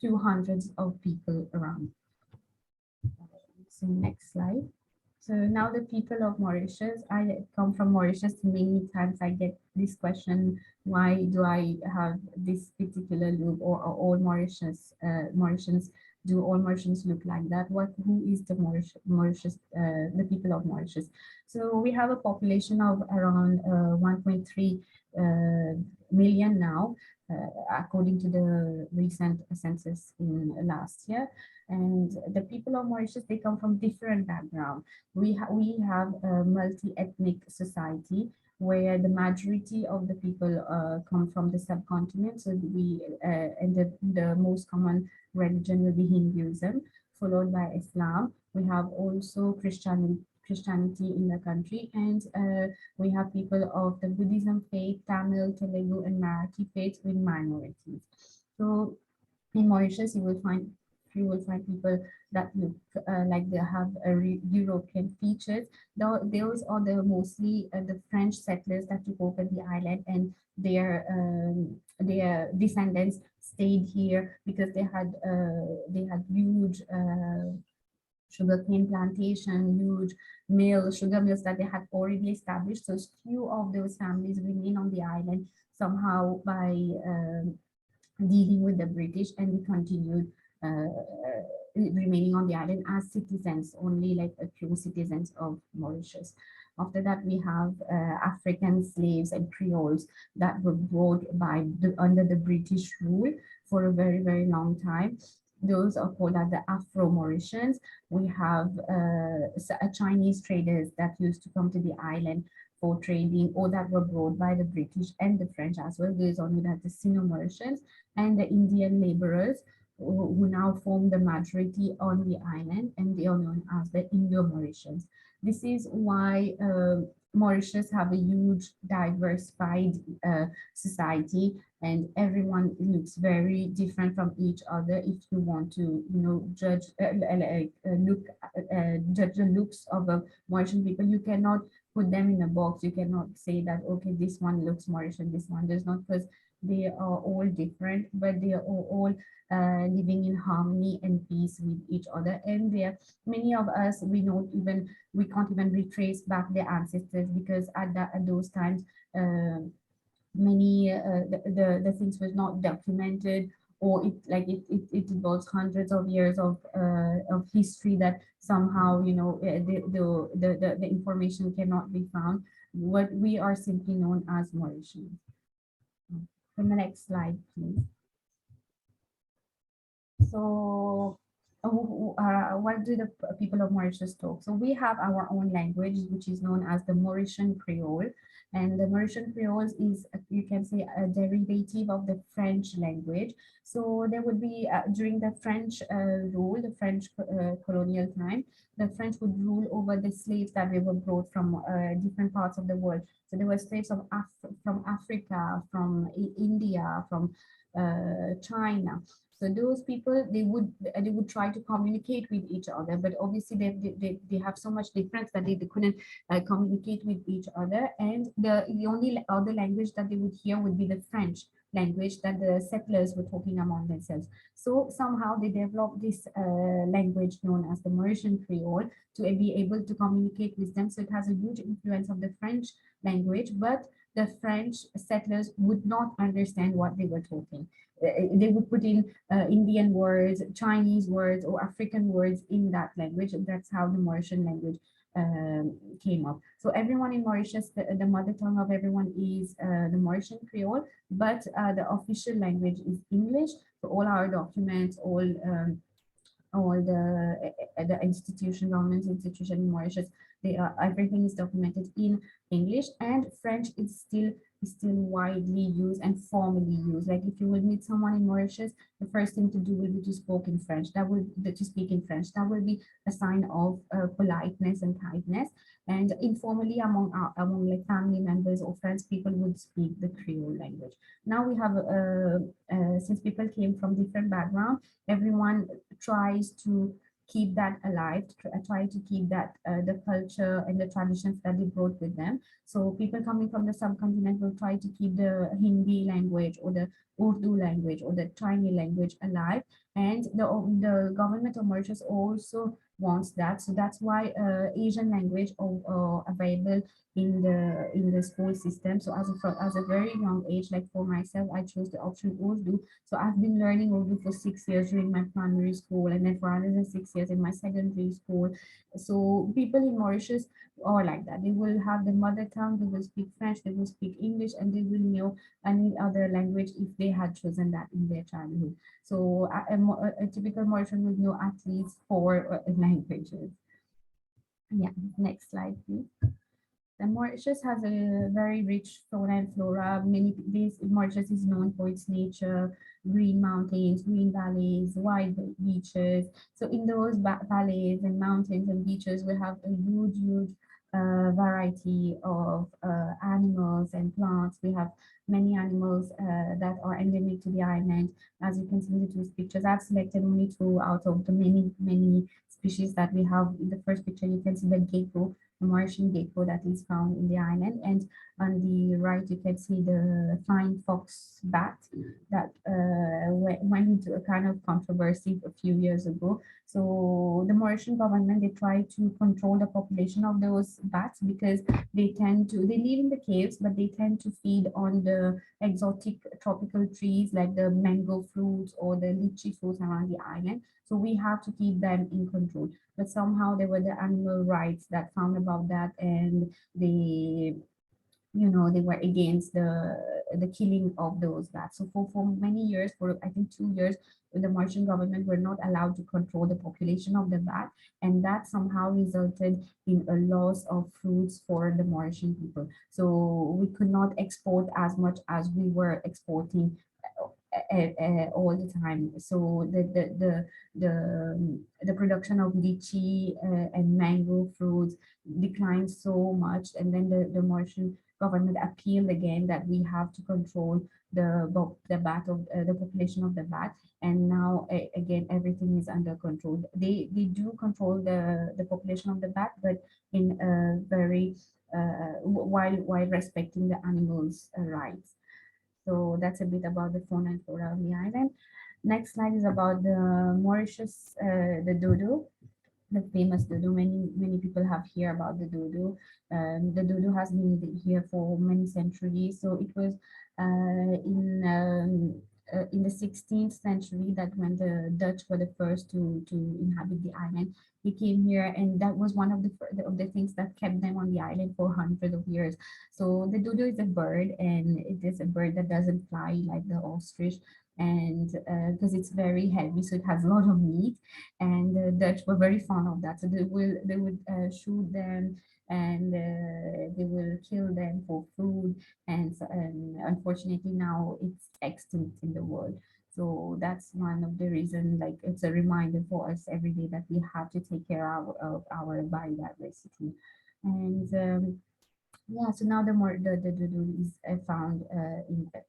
few hundreds of people around. So next slide. So now the people of Mauritius, I come from Mauritius. Many times I get this question, why do I have this particular look, or all Mauritians do all Mauritians look like that? Who is the Mauritius, the people of Mauritius? So we have a population of around 1.3 million now. according to the recent census in last year. And the people of Mauritius, they come from different backgrounds. We have a multi-ethnic society where the majority of the people come from the subcontinent. So and the most common religion will be Hinduism, followed by Islam. We have also Christianity in the country, and we have people of the Buddhism faith, Tamil, Telugu, and Marathi faith with minorities. So in Mauritius, you will find people that look like they have European features. Those are mostly the French settlers that took over the island, and their descendants stayed here because they had huge sugarcane plantation, huge sugar mills that they had already established. So few of those families remain on the island somehow by dealing with the British, and we continued remaining on the island as citizens, only like a few citizens of Mauritius. After that, we have African slaves and Creoles that were brought under the British rule for a very, very long time. Those are called as the Afro-Mauritians. We have Chinese traders that used to come to the island for trading, or that were brought by the British and the French as well. Those are known as the Sino-Mauritians, and the Indian laborers who now form the majority on the island, and they are known as the Indo-Mauritians. This is why Mauritius have a huge diversified society, and everyone looks very different from each other. If you want to, judge judge the looks of a Mauritian people, you cannot put them in a box. You cannot say that, okay, this one looks Mauritian, this one does not, because they are all different, but they are all living in harmony and peace with each other. And many of us, we can't even retrace back their ancestors, because at those times, many the things was not documented, or it involves hundreds of years of history that somehow the information cannot be found. What we are simply known as Mauritians. On the next slide, please. So what do the people of Mauritius talk? So we have our own language, which is known as the Mauritian Creole. And the Mauritian Creole is, you can say, a derivative of the French language. So there would be, during the French rule, the French colonial time, the French would rule over the slaves that they were brought from different parts of the world. So there were slaves from Africa, from India, from China. So those people, they would try to communicate with each other, but obviously they have so much difference that they couldn't communicate with each other. And the only other language that they would hear would be the French language that the settlers were talking among themselves. So somehow they developed this language known as the Mauritian Creole to be able to communicate with them. So it has a huge influence of the French language, but the French settlers would not understand what they were talking. They would put in Indian words, Chinese words, or African words in that language. And that's how the Mauritian language came up. So everyone in Mauritius, the mother tongue of everyone is the Mauritian Creole, but the official language is English. So all our documents, all the institution, government institution in Mauritius, everything is documented in English, and French is still widely used and formally used. Like if you will meet someone in Mauritius, the first thing to do will be to speak in French. That will be a sign of politeness and kindness. And informally among like family members or friends, people would speak the Creole language. Now we have, since people came from different backgrounds, everyone tries to keep that alive, try to keep that the culture and the traditions that they brought with them. So people coming from the subcontinent will try to keep the Hindi language or the Urdu language or the Chinese language alive. And the government of Mauritius also wants that. So that's why Asian language are available in the school system. So as a very young age, like for myself, I chose the option Urdu. So I've been learning Urdu for 6 years during my primary school, and then for another 6 years in my secondary school. So people in Mauritius are like that. They will have the mother tongue, they will speak French, they will speak English, and they will know any other language if they had chosen that in their childhood. So a typical Mauritian would know at least 4 languages. Yeah, next slide, please. The Mauritius has a very rich fauna and flora. Mauritius is known for its nature, green mountains, green valleys, wide beaches. So in those valleys and mountains and beaches, we have a huge variety of animals and plants. We have many animals that are endemic to the island. As you can see in the 2 pictures, I've selected only 2 out of the many species that we have. In the first picture, you can see the gecko, the Mauritian gecko that is found in the island, and on the right you can see the flying fox bat that went into a kind of controversy a few years ago. So the Mauritian government, they try to control the population of those bats because they live in the caves, but they tend to feed on the exotic tropical trees like the mango fruits or the lychee fruits around the island. So we have to keep them in control. But somehow there were the animal rights that found about that, and they were against the killing of those bats. So for many years, for I think 2 years, the Mauritian government were not allowed to control the population of the bat, and that somehow resulted in a loss of fruits for the Mauritian people. So we could not export as much as we were exporting all the time. So the production of lychee and mango fruits declined so much, and then the Mauritian government appealed again that we have to control the population of the bat, and now again everything is under control. They do control the population of the bat, but in a very while respecting the animals' rights. So that's a bit about the fauna and flora of the island. Next slide is about the Mauritius, the dodo, the famous dodo. Many people have heard about the dodo. The dodo has been here for many centuries. So it was in the 16th century that when the Dutch were the first to inhabit the island, they came here, and that was one of the things that kept them on the island for hundreds of years. So the dodo is a bird, and it is a bird that doesn't fly like the ostrich, and because it's very heavy, so it has a lot of meat, and the Dutch were very fond of that. So they would shoot them, and they will kill them for food, and unfortunately now it's extinct in the world. So that's one of the reasons, like it's a reminder for us every day that we have to take care of our biodiversity. And yeah, so now the dodo is found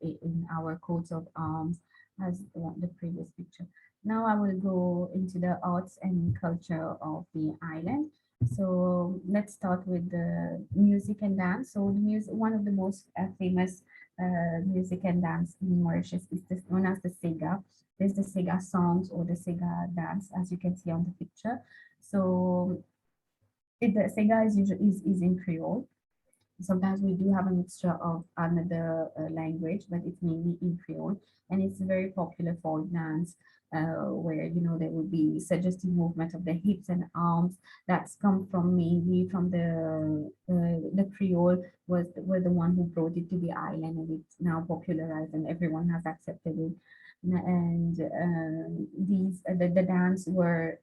in our coats of arms, as the previous picture. Now I will go into the arts and culture of the island. So let's start with the music and dance. So one of the most famous music and dance in Mauritius is known as the Sega. There's the Sega songs or the Sega dance, as you can see on the picture. So the Sega is in Creole. Sometimes we do have a mixture of another language, but it's mainly in Creole, and it's a very popular folk dance where there would be suggestive movement of the hips and arms that's come from mainly from the Creole were the one who brought it to the island, and it's now popularized and everyone has accepted it. And the dance were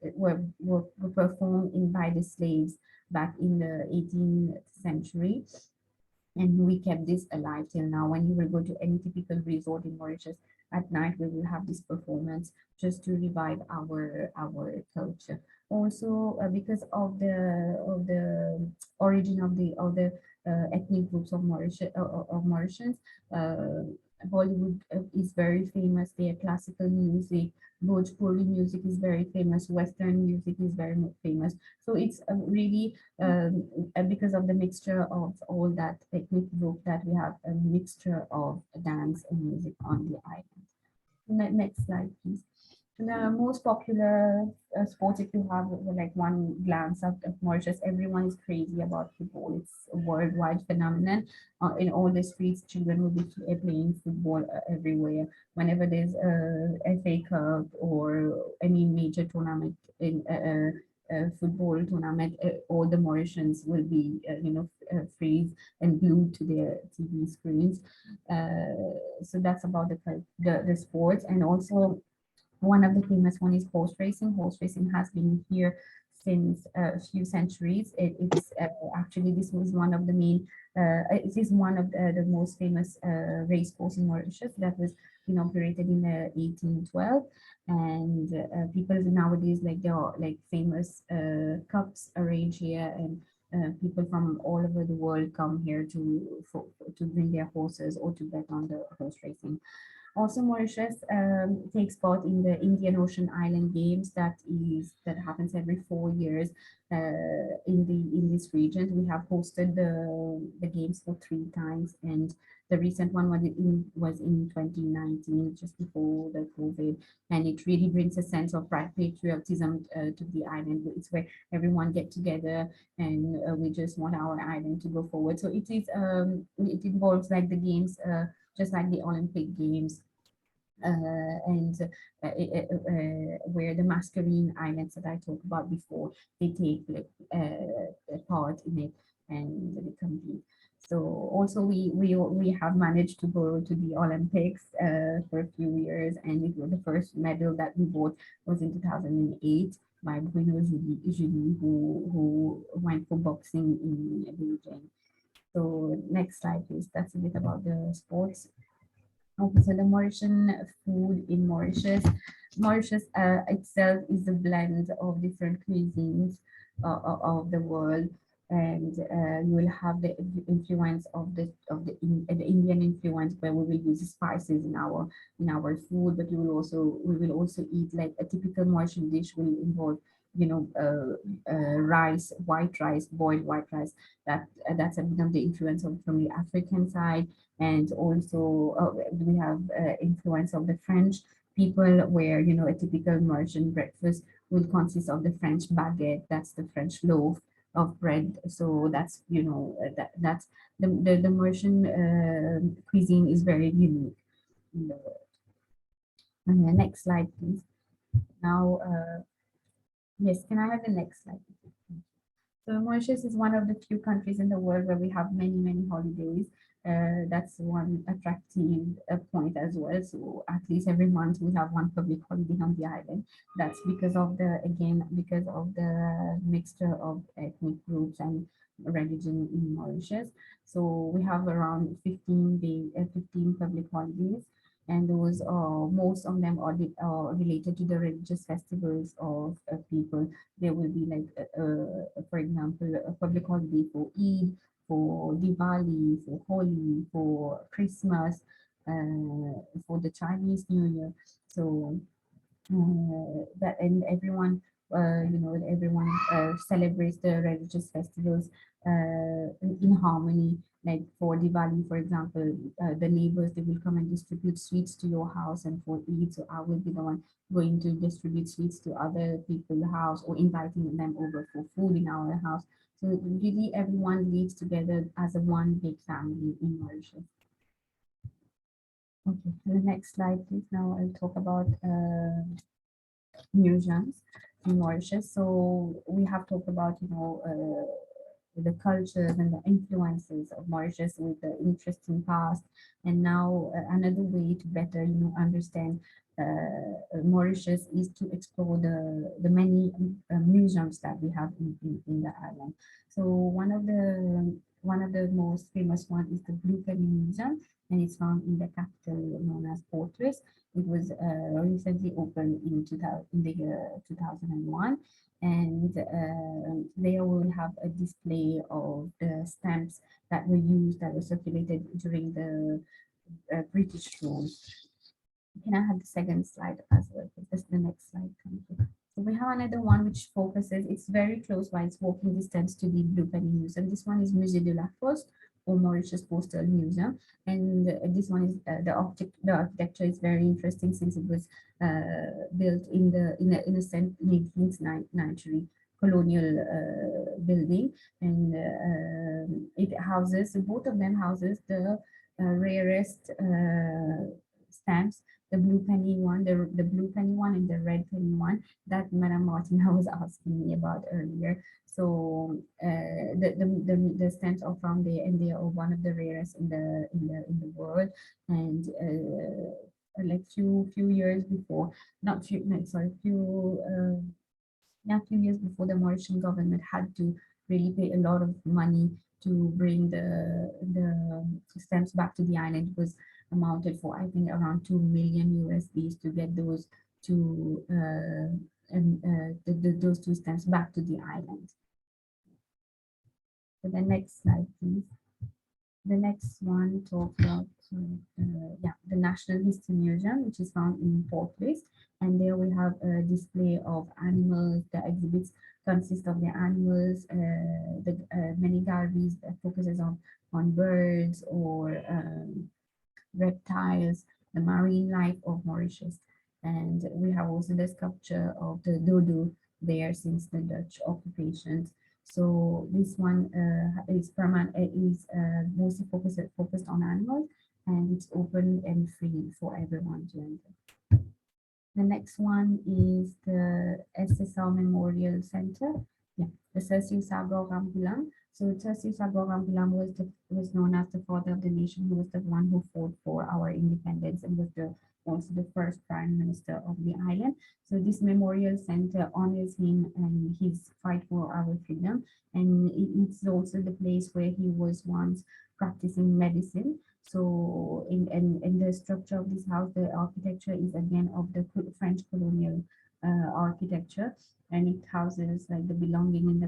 performed by the slaves back in the 18th century, and we kept this alive till now. When you will go to any typical resort in Mauritius at night, we will have this performance just to revive our culture. Also, because of the origin of the ethnic groups of Mauritians, Bollywood is very famous. Their classical music, Bhojpuri music is very famous. Western music is very famous. So it's really because of the mixture of all that ethnic group that we have a mixture of dance and music on the island. Next slide, please. The most popular sports, if you have like one glance at Mauritius, everyone is crazy about football. It's a worldwide phenomenon. In all the streets, children will be playing football everywhere. Whenever there's a FA Cup or any major tournament in football tournament, all the Mauritians will be, freeze and glued to their TV screens. So that's about the sports, and also one of the famous one is horse racing. Horse racing has been here since a few centuries. It's actually, this was one of the main, it is one of the most famous race course in Mauritius that was inaugurated in 1812. And people nowadays, like there are like famous cups arranged here, and people from all over the world come here to bring their horses or to bet on the horse racing. Also, Mauritius takes part in the Indian Ocean Island Games that happens every 4 years in this region. We have hosted the games for 3 times, and the recent one was in 2019, just before the COVID, and it really brings a sense of patriotism to the island. It's where everyone get together, and we just want our island to go forward. So it it involves like the games. Just like the Olympic Games, where the Mascarene Islands that I talked about before, they take like part in it and they compete. So also we have managed to go to the Olympics for a few years, and it was the first medal that we bought was in 2008 by Bruno Julie, who went for boxing in Beijing. So next slide, please. That's a bit about the sports. Okay, so the Mauritian food in Mauritius. Mauritius itself is a blend of different cuisines of the world, and you will have the influence of the Indian influence, where we will use spices in our food, but we will also eat like a typical Mauritian dish will involve rice, white rice, boiled white rice. That's a bit of the influence from the African side, and also we have influence of the French people, where a typical Mauritian breakfast will consist of the French baguette. That's the French loaf of bread. So that's that's the Mauritian cuisine is very unique in the world. And the next slide, please. Now. Yes, can I have the next slide? So Mauritius is one of the few countries in the world where we have many holidays. That's one attractive point as well. So at least every month we have one public holiday on the island. That's because of the mixture of ethnic groups and religion in Mauritius. So we have around 15 public holidays, and those most of them are related to the religious festivals of people. There will be like, for example, a public holiday for Eid, for Diwali, for Holi, for Christmas, for the Chinese New Year. So that, and everyone, everyone celebrates the religious festivals in harmony. Like for Diwali, for example, the neighbors, they will come and distribute sweets to your house, and for Eid, so I will be the one going to distribute sweets to other people's house or inviting them over for food in our house. So really everyone lives together as a one big family in Mauritius. Okay, the next slide, please. Now I'll talk about museums in Mauritius. So we have talked about, the cultures and the influences of Mauritius with the interesting past, and now another way to better, understand Mauritius is to explore the many museums that we have in the island. So one of the most famous one is the Lumbini Museum, and it's found in the capital known as Port-2. It was recently opened in the year 2001, and there will have a display of the stamps that were circulated during the British rule. Can I have the second slide as well? That's the next slide. Thank you. So we have another one which focuses, it's very close by, it's walking distance to the Lumbini Museum. This one is Musée de la Fosse, or Mauritius Postal Museum. And this one is the architecture is very interesting since it was built in the 18th century colonial building, and it houses, both of them houses the rarest stamps, the blue penny one, the blue penny one and the red penny one that Madame Martina was asking me about earlier. So the stamps are from there, and they are one of the rarest in the world. And like few years before, not few, no, sorry, few years before, the Mauritian government had to really pay a lot of money to bring the stamps back to the island. It was amounted for, I think, around 2 million USDs to get those two those two stamps back to the island. So the next slide, please. The next one talks about the National History Museum, which is found in Birthplace. And there we have a display of animals. The exhibits consist of the animals, many galleries that focuses on birds or reptiles, the marine life of Mauritius. And we have also the sculpture of the dodo there since the Dutch occupations. So this one is mostly focused on animals, and it's open and free for everyone to enter. The next one is the Ssl Memorial Center. Yeah, the Ssl Memorial. So Ssl Memorial was known as the father of the nation. He was the one who fought for our independence and was also the first prime minister of the island. So this memorial center honors him and his fight for our freedom. And it's also the place where he was once practicing medicine. So in the structure of this house, the architecture is again of the French colonial architecture, and it houses like the belonging in the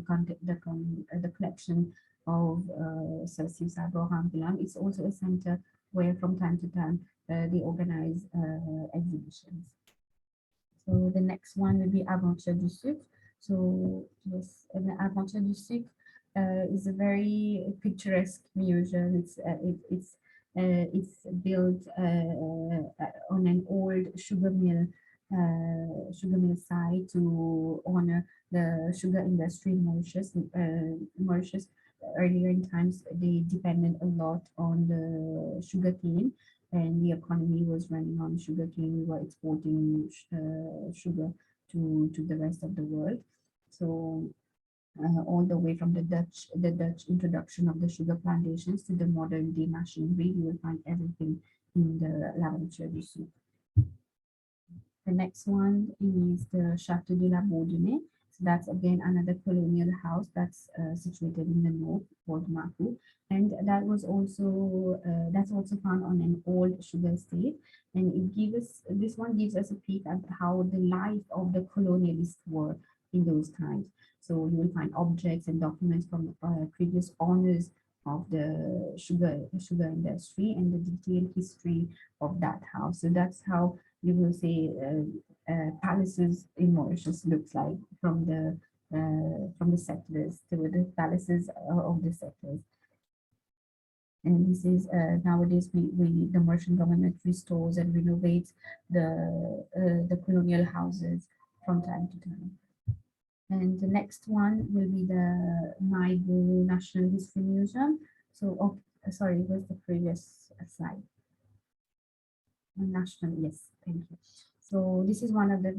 collection of Ssl Memorial. It's also a center where from time to time they organize exhibitions. So the next one will be Avant-Garde du Sucre. So yes, Avant-Garde du Sucre is a very picturesque museum. It's built on an old sugar mill site to honor the sugar industry in Mauritius. Mauritius earlier in times, they depended a lot on the sugar cane, and the economy was running on sugar cane. We were exporting sugar to the rest of the world. So all the way from the Dutch introduction of the sugar plantations to the modern day machinery, you will find everything in the Avant-Garde du Sucre. The next one is the Chateau De La Bouldine. So that's again another colonial house that's situated in the north, called Maku, and that was also that's also found on an old sugar estate. And this one gives us a peek at how the life of the colonialists were in those times. So you will find objects and documents from previous owners of the sugar industry and the detailed history of that house. So that's how you will say palaces in Mauritius looks like from the settlers to the palaces of the settlers. And this is nowadays the Mauritian government restores and renovates the colonial houses from time to time. And the next one will be the Naibu National History Museum. So, oh, sorry, it was the previous slide. National, yes, thank you. So this is one of the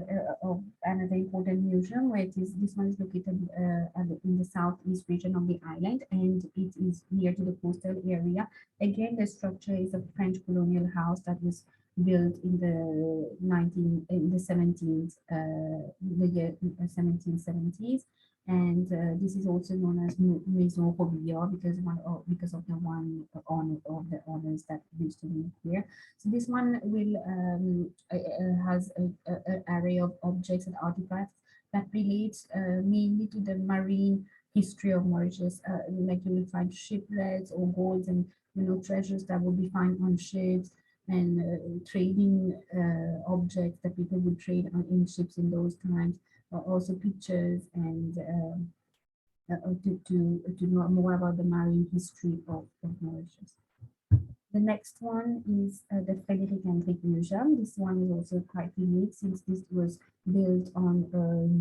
another important museum, where this one is located in the southeast region of the island, and it is near to the coastal area. Again, the structure is a French colonial house that was built in the 1770s, and this is also known as Maison Robillard because of the owners that used to live here. So this one will has an array of objects and artifacts that relates mainly to the marine history of Mauritius. Like you will find shipwrecks or golds and treasures that will be found on ships, and trading objects that people would trade on in ships in those times. Also pictures and to know more about the marine history of Mauritius. The next one is the Frederick Antique Museum. This one is also quite unique since this was built on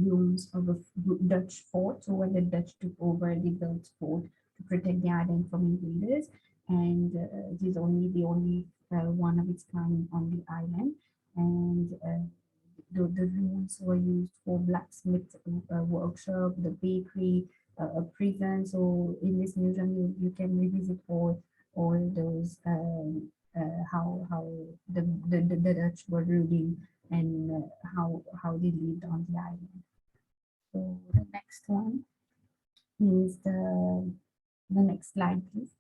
ruins of a Dutch fort. So when the Dutch took over, they built fort to protect the island from invaders. And it is the only one of its kind on the island. And the ruins were used for blacksmith workshop, the bakery, a prison. So in this museum, you can revisit all those how the Dutch were ruling and how they lived on the island. So the next one is the next slide, please.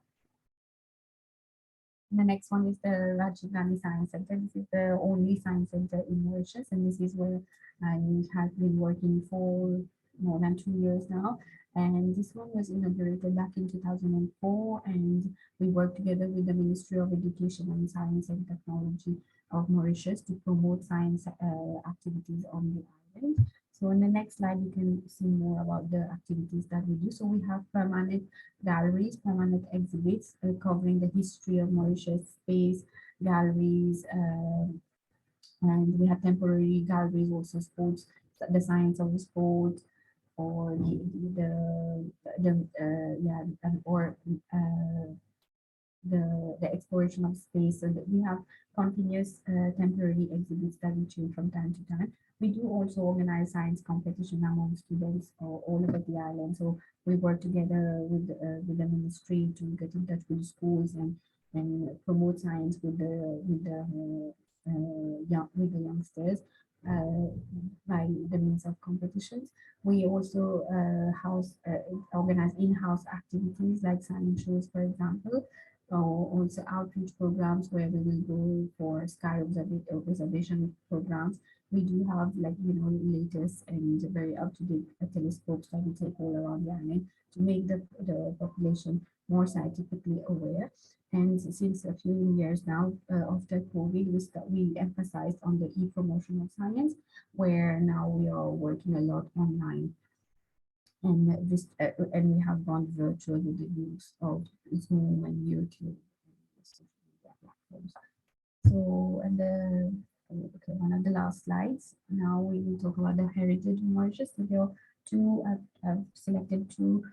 The next one is the Rajiv Gandhi Science Center. This is the only science center in Mauritius, and this is where I have been working for more than 2 years now. And this one was inaugurated back in 2004, and we worked together with the Ministry of Education and Science and Technology of Mauritius to promote science activities on the island. So in the next slide, you can see more about the activities that we do. So we have permanent galleries, permanent exhibits covering the history of Mauritius, space, galleries, and we have temporary galleries, also sports, the science of the sport, or the exploration of space. So that we have continuous temporary exhibits that we change from time to time. We do also organize science competition among students all over the island. So we work together with the ministry to get in touch with the schools and promote science with the youngsters by the means of competitions. We also organize in-house activities like science shows, for example, or also outreach programs where we will go for sky observation programs. We do have, like, latest and very up-to-date telescopes that we take all around the island to make the population more scientifically aware. And since a few years now, after COVID, we emphasized on the e-promotion of science, where now we are working a lot online. And and we have gone virtual with the use of Zoom and YouTube and social media platforms. So, okay, one of the last slides. Now we will talk about the heritage in Mauritius. So there are two. I've selected two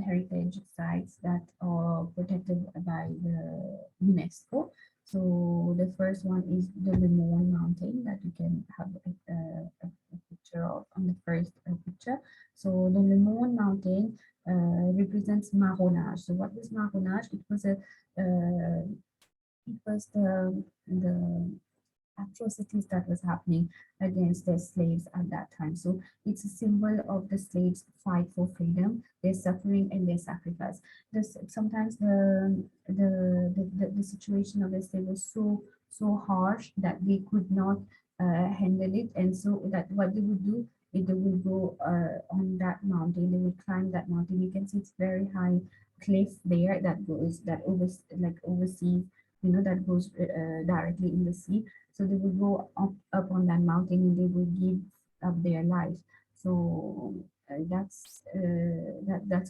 heritage sites that are protected by the Unesco. So the first one is the Lemon Mountain that you can have a picture of on the first picture. So the Lemon Mountain represents marronnage. So what was marronnage? It was the atrocities that was happening against the slaves at that time. So it's a symbol of the slaves' fight for freedom, their suffering and their sacrifice. Sometimes the situation of the slave was so harsh that they could not handle it, and so that what they would do is they would go on that mountain. They would climb that mountain. You can see it's very high cliff there that oversees, that goes directly in the sea. So they would go up on that mountain and they would give up their lives. So that's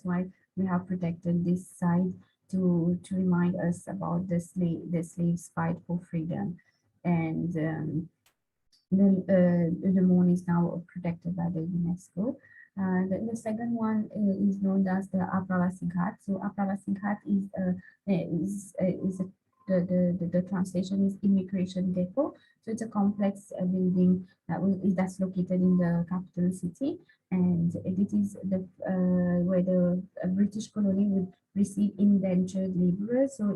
why we have protected this site to remind us about the slaves' fight for freedom. And the moon is now protected by the UNESCO. The second one is known as the Apravasi Ghat. So Apravasi Ghat the translation is immigration depot. So it's a complex building that's located in the capital city, and it is where the British colony would receive indentured laborers. So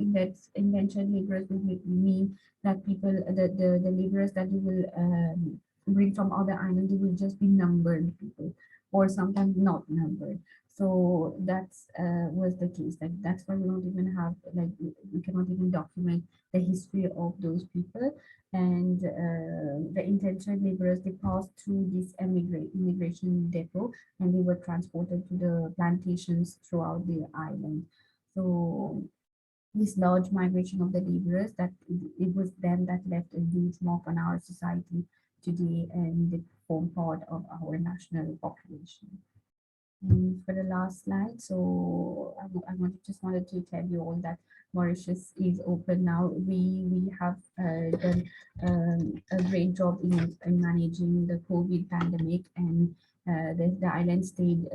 indentured laborers would mean that people, the laborers that they will bring from other islands, they will just be numbered people, or sometimes not numbered. So that's was the case. That's why we don't even have, we cannot even document the history of those people. And the indentured laborers, they passed through this immigration depot, and they were transported to the plantations throughout the island. So this large migration of the laborers, that it was them that left a huge mark on our society today, and they form part of our national population. And for the last slide, so just wanted to tell you all that Mauritius is open now. We have done a great job in managing the COVID pandemic, and the island stayed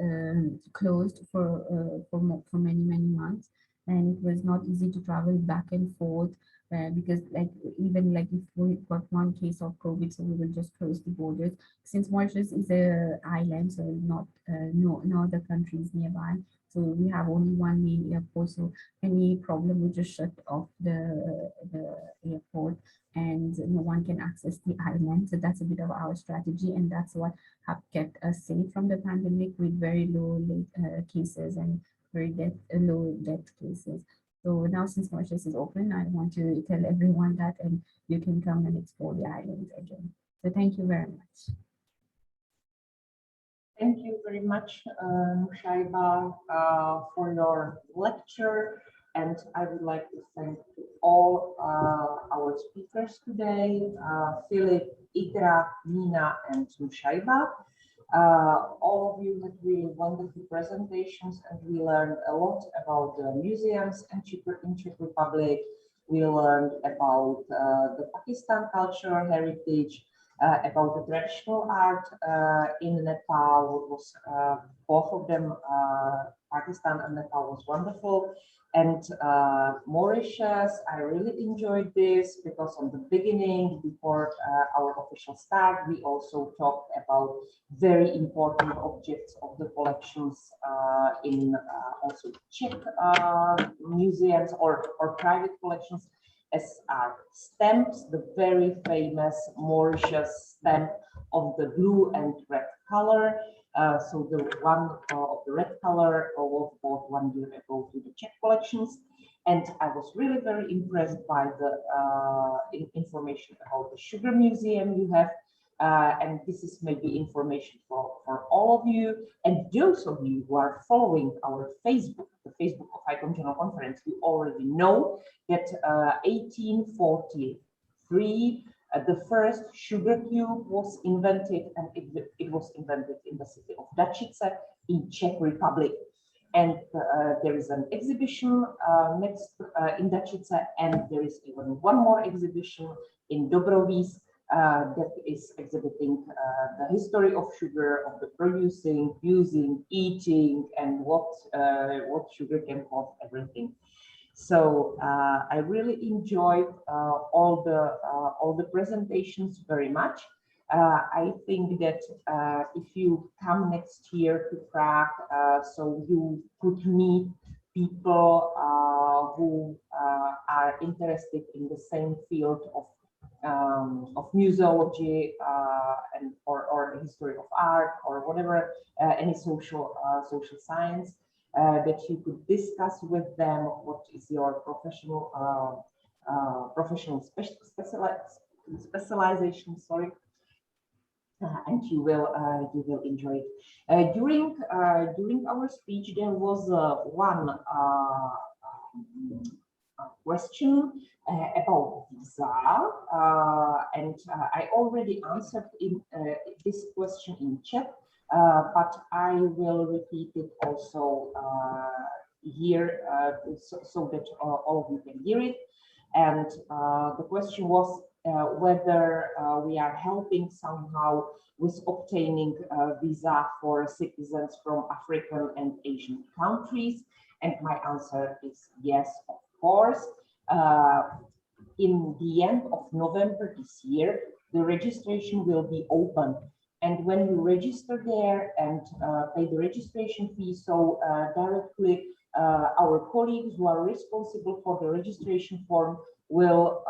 closed for many months, and it was not easy to travel back and forth. Because even if we got one case of COVID, so we will just close the borders. Since Mauritius is a island, so not no other countries nearby, so we have only one main airport. So any problem, we just shut off the airport, and no one can access the island. So that's a bit of our strategy, and that's what have kept us safe from the pandemic, with very low cases and very low death cases. So now, since Mauritius is open, I want to tell everyone that, and you can come and explore the island again. So thank you very much. Thank you very much, Nushaiba, for your lecture. And I would like to thank all our speakers today, Philip, Igra, Nina, and Nushaiba. All of you had really wonderful presentations, and we learned a lot about the museums in Czech Republic. We learned about the Pakistan cultural heritage, about the traditional art in Nepal. Was both of them, Pakistan and Nepal, was wonderful. And Mauritius, I really enjoyed this because on the beginning, before our official start, we also talked about very important objects of the collections in also Czech museums or private collections, as are stamps, the very famous Mauritius stamp of the blue and red color. So the one of the red color was bought 1 year ago to the Czech collections. And I was really very impressed by the information about the sugar museum you have. And this is maybe information for all of you. And those of you who are following our Facebook, the Facebook of IVCOM General Conference, you already know that 1843, the first sugar cube was invented, and it was invented in the city of Dačice in Czech Republic. And there is an exhibition next in Dačice, and there is even one more exhibition in Dobrovíz that is exhibiting the history of sugar, of the producing, using, eating, and what sugar can cause everything. So I really enjoyed all the presentations very much. I think that if you come next year to Prague, so you could meet people who are interested in the same field of museology and or history of art or whatever, any social science. That you could discuss with them what is your professional specialization. Sorry, and you will enjoy it. During our speech, there was one question about visa, and I already answered in this question in chat. But I will repeat it also here so that all of you can hear it. And the question was whether we are helping somehow with obtaining a visa for citizens from African and Asian countries. And my answer is yes, of course. In the end of November this year, the registration will be open. And when you register there and pay the registration fee, so directly our colleagues who are responsible for the registration form will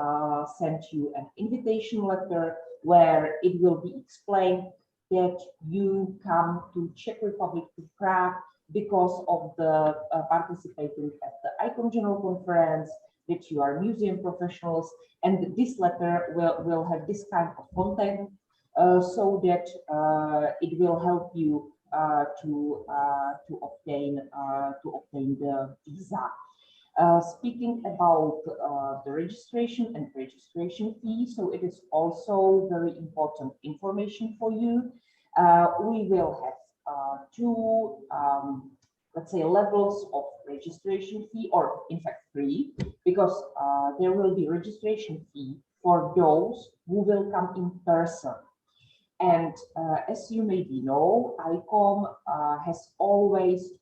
send you an invitation letter where it will be explained that you come to Czech Republic, to Prague, because of the participating at the IVCOM General Conference, that you are museum professionals, and this letter will have this kind of content. So that it will help you to obtain the visa. Speaking about the registration and registration fee, so it is also very important information for you. We will have two, let's say, levels of registration fee, or in fact 3, because there will be registration fee for those who will come in person. And as you maybe know, IVCOM has always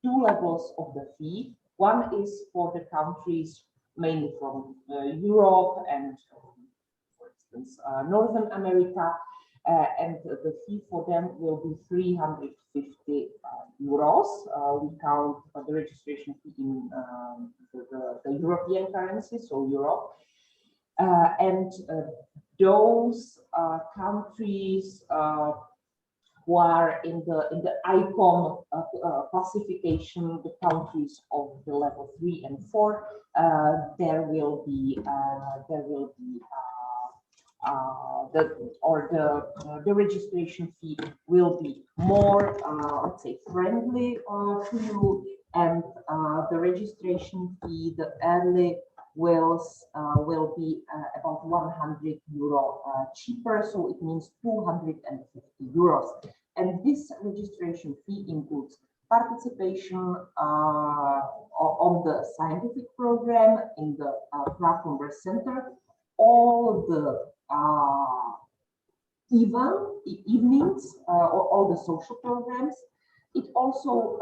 2 levels of the fee. One is for the countries mainly from Europe and, for instance, Northern America, and the fee for them will be 350 euros. We count the registration fee in the European currency, so Europe. And those countries who are in the IVCOM classification, the countries of the level 3 and 4, there will be the registration fee will be more, let's say, friendly to you, and the registration fee, the early will be about 100 euro cheaper, so it means 250 euros. And this registration fee includes participation on the scientific program in the Prague Congress Center, all the evenings, all the social programs. It also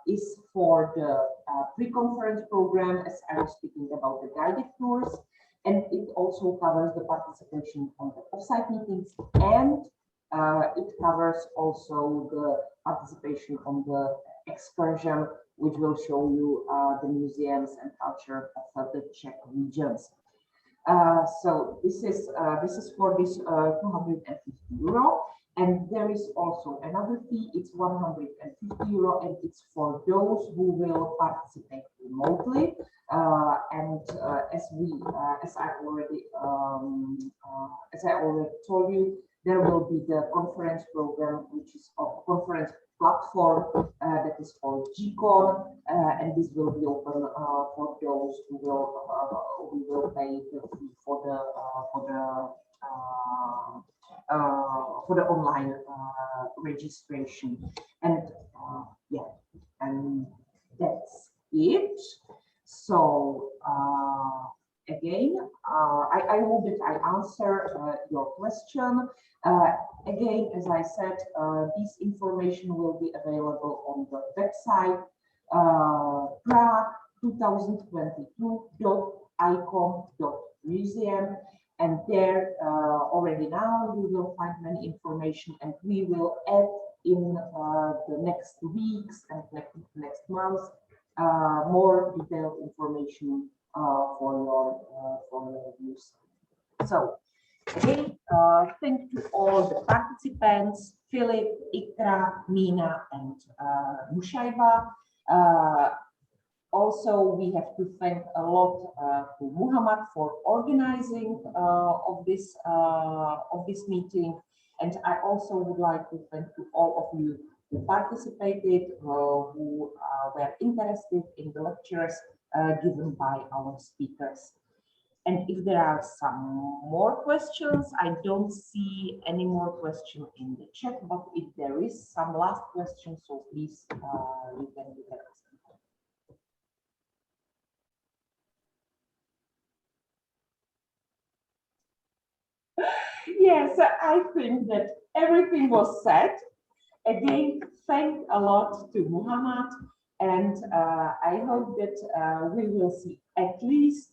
is for the pre-conference program, as I was speaking about the guided tours, and it also covers the participation on the offsite meetings, and it covers also the participation on the excursion, which will show you the museums and culture of the Czech regions. So this is for this 250 euro. And there is also another fee, it's 150 euro, and it's for those who will participate remotely. As I already told you, there will be the conference program, which is a conference platform that is called GCON, and this will be open for those who will pay the fee for the online registration. And yeah, and that's it. So again, I hope that I answer your question. Again, as I said, this information will be available on the website prague2022.icom.museum. And there, already now, you will find many information, and we will add in the next weeks and next months more detailed information for your use. So, again, thank to all the participants, Philip, Ikra, Mina, and Nushaiba. Also, we have to thank a lot to Muhammad for organizing of this meeting, and I also would like to thank to all of you who participated, who were interested in the lectures given by our speakers. And if there are some more questions, I don't see any more questions in the chat, but if there is some last question, so please you can ask. Yes, I think that everything was said. Again, thank a lot to Muhammad, and I hope that we will see at least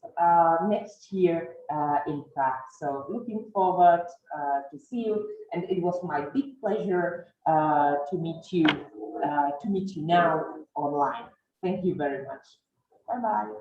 next year in Prague. So looking forward to see you, and it was my big pleasure to meet you now online. Thank you very much. Bye bye.